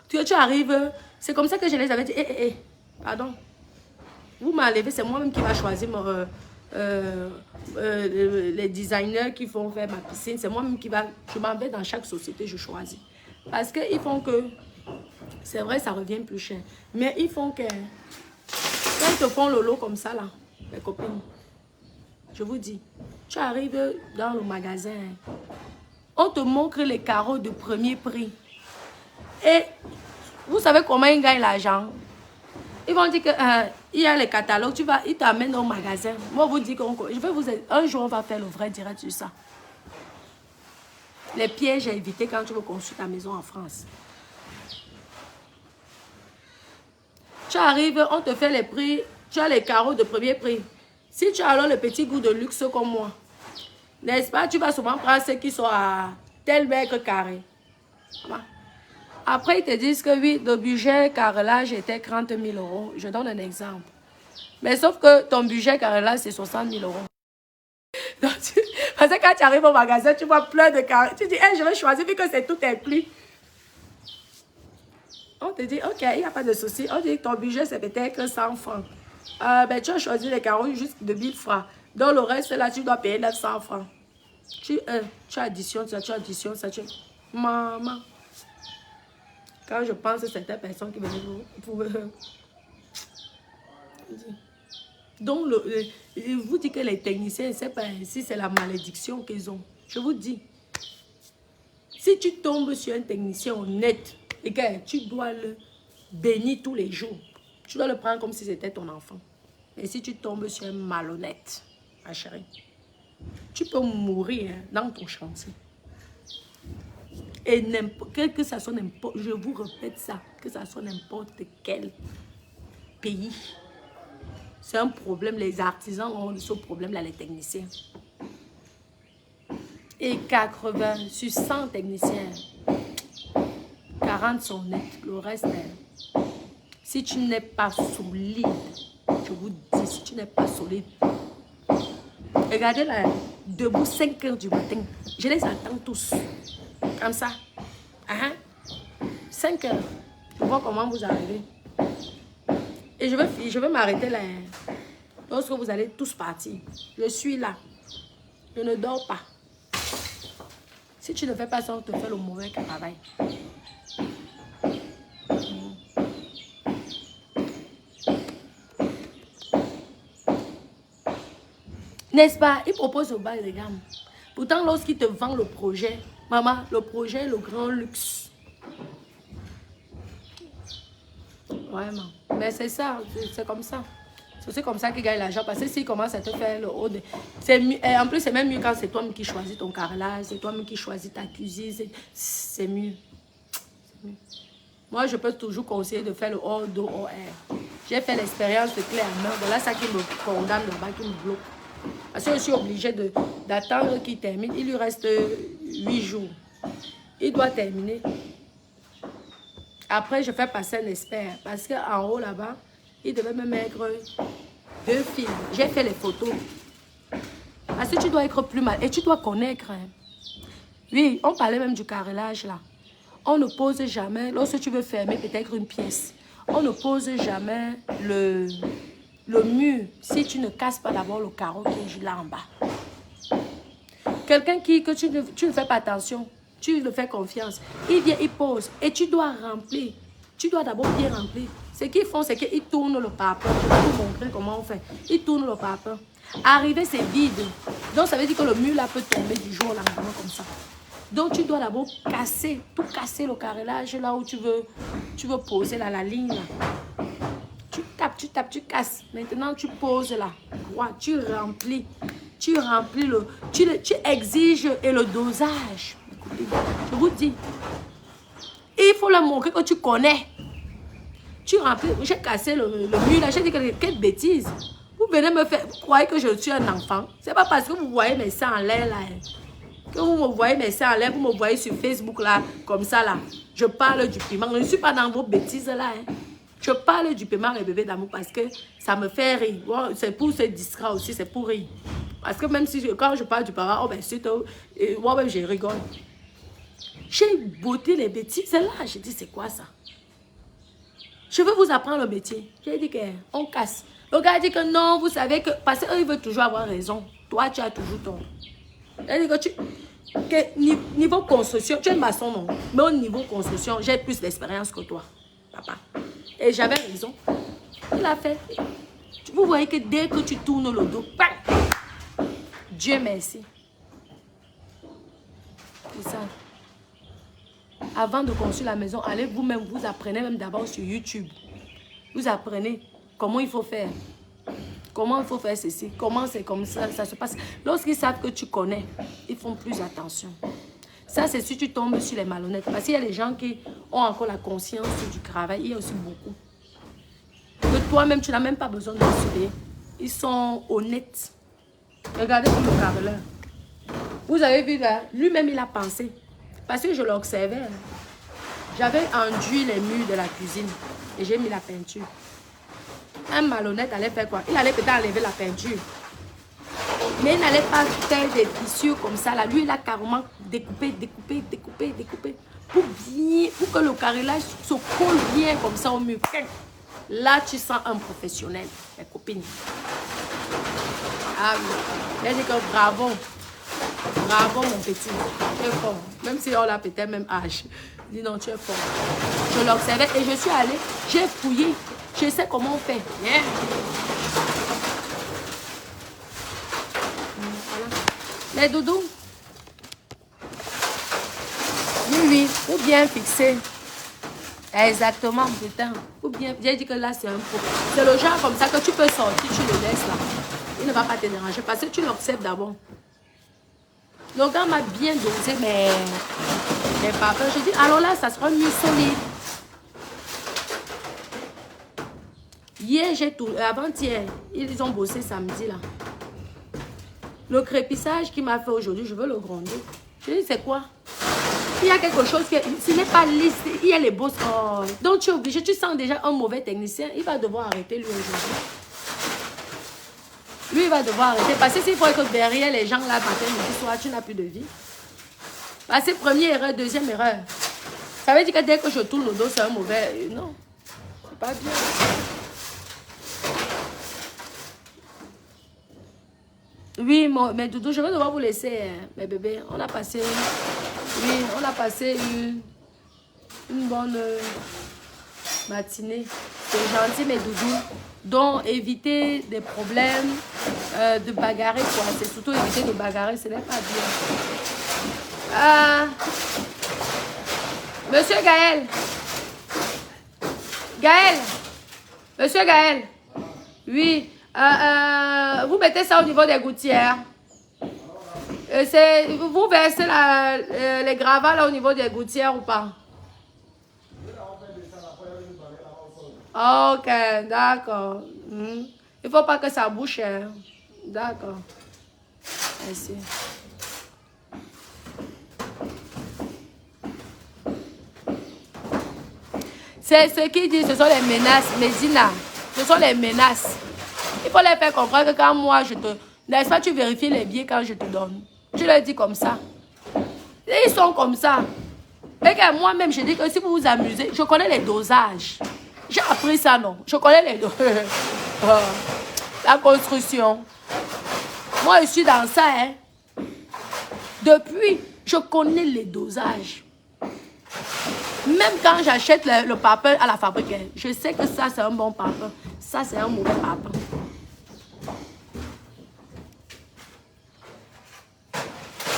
tu arrives, c'est comme ça que je les avais dit. Pardon. Vous m'enlevez, c'est moi-même qui va choisir les designers qui vont faire ma piscine. C'est moi-même qui va... Je m'en vais dans chaque société, je choisis. Parce qu'ils font que... C'est vrai, ça revient plus cher. Mais ils font que... Quand ils te font le lot comme ça, là, mes copines, je vous dis, tu arrives dans le magasin, on te montre les carreaux de premier prix. Et vous savez comment ils gagnent l'argent? Ils vont dire que il y a les catalogues, ils t'amènent au magasin. Moi, vous dis un jour, on va faire le vrai direct sur ça. Les pièges à éviter quand tu veux construire ta maison en France. Tu arrives, on te fait les prix, tu as les carreaux de premier prix. Si tu as alors le petit goût de luxe comme moi, n'est-ce pas, tu vas souvent prendre ceux qui sont à tel mètre carré. Après, ils te disent que oui, le budget carrelage était 30 000 €. Je donne un exemple. Mais sauf que ton budget carrelage, c'est 60 000 €. Donc, parce que quand tu arrives au magasin, tu vois plein de carrés. Tu dis, hey, je vais choisir vu que c'est tout inclus. On te dit, ok, il n'y a pas de souci. On dit que ton budget, c'est peut-être 100 francs. Ben, tu as choisi les carreaux juste de 1000 francs. Donc, le reste, là, tu dois payer 900 francs. Tu additionnes ça, Maman. Quand je pense à certaines personnes qui venaient pour... Donc, je vous dis que les techniciens, je ne sais pas si c'est la malédiction qu'ils ont. Je vous dis, si tu tombes sur un technicien honnête, et que tu dois le bénir tous les jours, tu dois le prendre comme si c'était ton enfant. Et si tu tombes sur un malhonnête, ma chérie, tu peux mourir dans ton chantier. Et que ça soit n'importe, je vous répète ça, que ça soit n'importe quel pays. C'est un problème, les artisans ont ce problème-là, les techniciens. Et 80 sur 100 techniciens, 40 sont nets, le reste, si tu n'es pas solide, je vous dis, si tu n'es pas solide, regardez là, debout 5 h du matin, je les attends tous, comme ça, 5 h, je vois comment vous arrivez, et je vais m'arrêter là, lorsque vous allez tous partir, je suis là, je ne dors pas. Si tu ne fais pas ça, on te fait le mauvais travail. N'est-ce pas? Il propose au bas de gamme. Pourtant, lorsqu'il te vend le projet, maman, le projet est le grand luxe. Vraiment. Mais c'est ça, c'est comme ça. C'est comme ça qu'il gagne l'argent. Parce que s'il commence à te faire le haut, en plus, c'est même mieux quand c'est toi qui choisis ton carrelage, c'est toi qui choisis ta cuisine. C'est mieux. Moi, je peux toujours conseiller de faire le hors d'eau, hors air. J'ai fait l'expérience de clé en main. Voilà ça qui me condamne là-bas, qui me bloque. Parce que je suis obligée d'attendre qu'il termine. Il lui reste 8 jours. Il doit terminer. Après, je fais passer un expert. Parce qu'en haut là-bas, il devait me mettre 2 fils. J'ai fait les photos. Parce que tu dois être plus mal. Et tu dois connaître. Hein. Oui, on parlait même du carrelage là. On ne pose jamais, lorsque tu veux fermer peut-être une pièce, on ne pose jamais le mur si tu ne casses pas d'abord le carreau qui est là en bas. Quelqu'un que tu ne fais pas attention, tu le fais confiance, il vient, il pose et tu dois remplir. Tu dois d'abord bien remplir. Ce qu'ils font, c'est qu'ils tournent le papier. Je vais vous montrer comment on fait. Ils tournent le papier. Arriver, c'est vide. Donc, ça veut dire que le mur là peut tomber du jour au lendemain comme ça. Donc, tu dois d'abord casser, tout casser le carrelage là où tu veux poser là, la ligne là. Tu tapes, tu casses. Maintenant, tu poses là. Ouais, tu remplis tu exiges et le dosage. Écoutez, je vous dis, il faut leur montrer que tu connais. Tu remplis, j'ai cassé le mur là, j'ai dit que quelle bêtise. Vous venez me faire, vous croyez que je suis un enfant. C'est pas parce que vous voyez mes seins en l'air là. Que vous me voyez mes seins en l'air, vous me voyez sur Facebook là, comme ça là. Je parle du piment. Je ne suis pas dans vos bêtises là. Hein. Je parle du piment et bébé d'amour parce que ça me fait rire. Bon, c'est pour se distraire aussi, c'est pour rire. Parce que même si quand je parle du piment, oh ben c'est tout. Moi-même je rigole. J'ai botté les bêtises là. J'ai dit c'est quoi ça? Je veux vous apprendre le métier. J'ai dit qu'on casse. Le gars dit que non, vous savez que... Parce qu'eux, ils veulent toujours avoir raison. Toi, tu as toujours tort. Il dit que niveau construction, tu es maçon, non? Mais au niveau construction, j'ai plus d'expérience que toi, papa. Et j'avais raison. Il a fait. Vous voyez que dès que tu tournes le dos, bang! Dieu merci. C'est ça. Avant de construire la maison, allez vous-même, vous apprenez même d'abord sur YouTube. Vous apprenez comment il faut faire. Comment il faut faire ceci. Comment c'est comme ça, ça se passe. Lorsqu'ils savent que tu connais, ils font plus attention. Ça, c'est si tu tombes sur les malhonnêtes. Parce qu'il y a des gens qui ont encore la conscience du travail. Il y a aussi beaucoup. Que toi-même, tu n'as même pas besoin de les surveiller. Ils sont honnêtes. Regardez pour le carreleur. Vous avez vu là, lui-même, il a pensé. Parce que je l'observais. J'avais enduit les murs de la cuisine et j'ai mis la peinture. Un malhonnête allait faire quoi? Il allait peut-être enlever la peinture. Mais il n'allait pas faire des fissures comme ça. Là. Lui, il a carrément découpé. Pour que le carrelage se colle bien comme ça au mur. Là, tu sens un professionnel, mes copines. Ah oui. Il a dit que bravo. Bravo mon petit, tu es fort. Même si on a peut-être même âge. Il dit non, tu es fort. Je l'observais et je suis allée, j'ai fouillé. Je sais comment on fait. Yeah. Voilà. Les doudous. Oui, ou bien fixer. Exactement, putain. Ou bien, j'ai dit que là c'est un pot. C'est le genre comme ça que tu peux sortir, tu le laisses là. Il ne va pas te déranger parce que tu l'observes d'abord. Le gars m'a bien dosé mes papas. Je dis, alors là, ça sera mieux solide. Hier, j'ai tout. Avant-hier, ils ont bossé samedi là. Le crépissage qu'il m'a fait aujourd'hui, je veux le gronder. Je dis, c'est quoi? Il y a quelque chose qui ce n'est pas lisse. Il y a les bosses. Oh. Donc tu es obligé, tu sens déjà un mauvais technicien. Il va devoir arrêter lui aujourd'hui. Lui, il va devoir arrêter. Parce que s'il faut que derrière les gens là, matin, midi, soir, tu n'as plus de vie. Parce que première erreur, deuxième erreur. Ça veut dire que dès que je tourne le dos, c'est un mauvais... Non, c'est pas bien. Oui, mais Doudou, je vais devoir vous laisser, mes bébés. On a passé Oui, on a passé une bonne matinée. C'est gentil, mes doudous. Donc, éviter des problèmes, de bagarrer, quoi. C'est surtout éviter de bagarrer, ce n'est pas bien. Monsieur Gaël. Gaël. Monsieur Gaël. Oui. Vous mettez ça au niveau des gouttières. Vous versez les gravats là au niveau des gouttières ou pas? Ok, d'accord. Il ne faut pas que ça bouche. Hein. D'accord. Merci. C'est ce qu'il dit, ce sont les menaces. Médina, ce sont les menaces. Il faut les faire comprendre que quand moi je te... N'est-ce pas, tu vérifies les billets quand je te donne. Je leur dis comme ça. Et ils sont comme ça. Et que moi-même, je dis que si vous vous amusez, je connais les dosages. J'ai appris ça, non? Je connais les dosages. La construction. Moi, je suis dans ça, hein. Depuis, je connais les dosages. Même quand j'achète le papier à la fabrique, je sais que ça, c'est un bon papier. Ça, c'est un mauvais papier.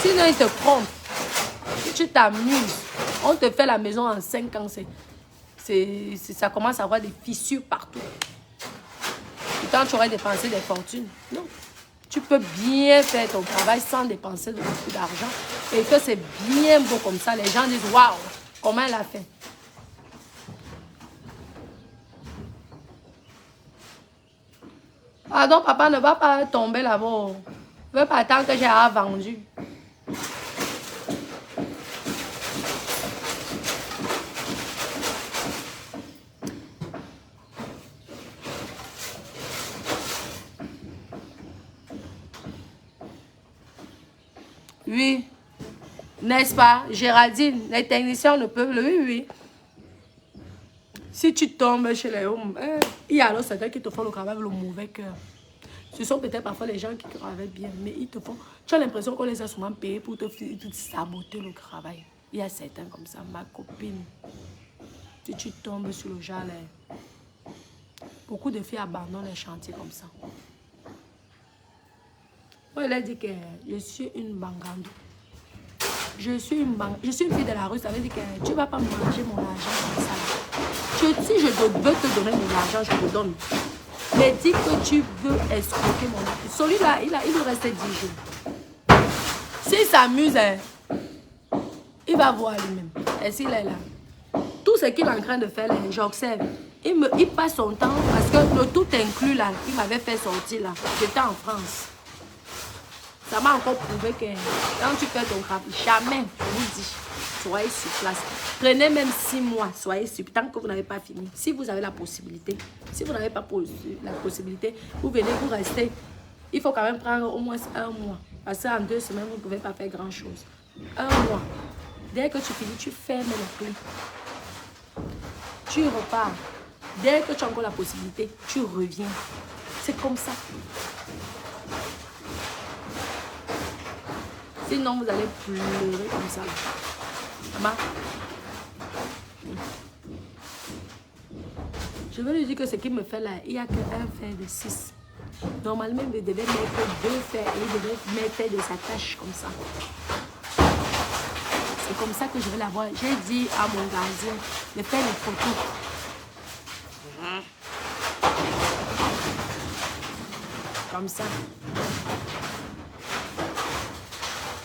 Sinon, ils te trompent. Si tu t'amuses, on te fait la maison en 5 ans. Ça commence à avoir des fissures partout. Et quand tu aurais dépensé des fortunes, non. Tu peux bien faire ton travail sans dépenser beaucoup d'argent. Et que c'est bien beau comme ça. Les gens disent, waouh, comment elle a fait? Pardon, papa, ne va pas tomber là-bas. Ne veux pas attendre que j'ai vendu. Oui. N'est-ce pas, Géraldine? Les techniciens ne peuvent le... Oui, oui. Si tu tombes chez les hommes, il y a alors certains qui te font le travail avec le mauvais cœur. Ce sont peut-être parfois les gens qui travaillent bien, mais ils te font... Tu as l'impression qu'on les a souvent payés pour te saboter le travail. Il y a certains comme ça, ma copine. Si tu tombes sur le genre, beaucoup de filles abandonnent les chantiers comme ça. Moi, elle a dit que je suis une bangando. Je suis une fille de la rue, ça veut dire que tu ne vas pas manger mon argent comme ça. Si je veux te donner mon argent, je te donne. Mais dis que tu veux escroquer mon argent. Celui-là, il veut rester 10 jours. S'il s'amuse, il va voir lui-même. Et s'il est là, tout ce qu'il est en train de faire, j'observe. Il passe son temps parce que le tout inclus là, il m'avait fait sortir là. J'étais en France. Ça m'a encore prouvé que quand tu fais ton travail, jamais, je vous dis, soyez sur place. Prenez même 6 mois, soyez sur place, tant que vous n'avez pas fini. Si vous avez la possibilité, si vous n'avez pas la possibilité, vous venez, vous restez. Il faut quand même prendre au moins 1 mois. Parce qu'en 2 semaines, vous ne pouvez pas faire grand-chose. 1 mois. Dès que tu finis, tu fermes les clés. Tu repars. Dès que tu as encore la possibilité, tu reviens. C'est comme ça. Sinon, vous allez pleurer comme ça. Maman. Je veux lui dire que ce qu'il me fait là, il n'y a qu'un fer de 6. Normalement, il devait mettre 2 fers et il devait mettre des attaches comme ça. C'est comme ça que je vais l'avoir. J'ai dit à mon gardien de faire les photos. Comme ça.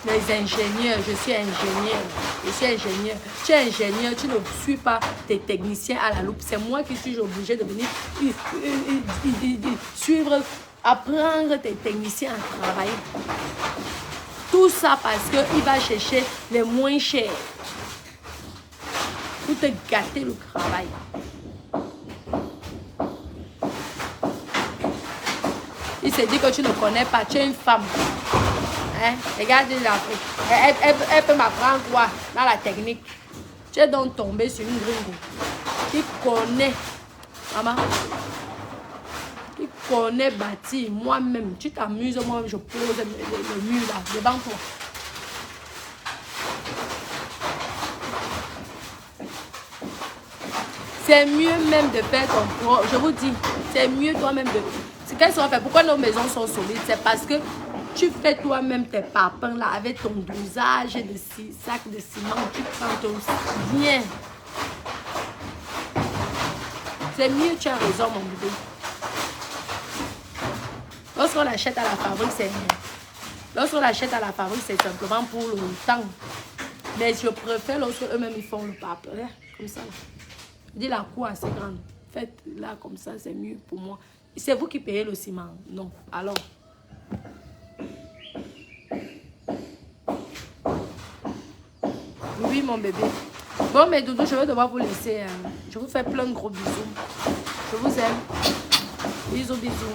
Les ingénieurs, je suis ingénieur. Je suis ingénieur. Tu es ingénieur, tu ne suis pas tes techniciens à la loupe. C'est moi qui suis obligé de venir suivre, apprendre tes techniciens à travailler. Tout ça parce qu'il va chercher les moins chers. Pour te gâter le travail. Il se dit que tu ne connais pas, tu es une femme. Hein? Regardez l'Afrique. Elle peut m'apprendre quoi dans la technique. Tu es donc tombé sur une gringo qui connaît, maman, qui connaît bâtir. Moi-même, tu t'amuses, moi je pose le mur là, devant toi. C'est mieux même de faire ton propre. Je vous dis, c'est mieux toi-même de... C'est qu'elles sont fait. Pourquoi nos maisons sont solides? C'est parce que tu fais toi-même tes papins là avec ton dosage de sac de ciment. Tu prends ton... Bien. C'est mieux, tu as raison, mon bébé. Lorsqu'on l'achète à la fabrique, c'est mieux. Lorsqu'on l'achète à la fabrique, c'est simplement pour le temps. Mais je préfère lorsque eux-mêmes ils font le pape. Comme ça. Je dis la cour assez grande. Faites là comme ça, c'est mieux pour moi. C'est vous qui payez le ciment. Non. Alors. Oui, mon bébé. Bon, mes doudous, je vais devoir vous laisser. Je vous fais plein de gros bisous. Je vous aime. Bisous, bisous.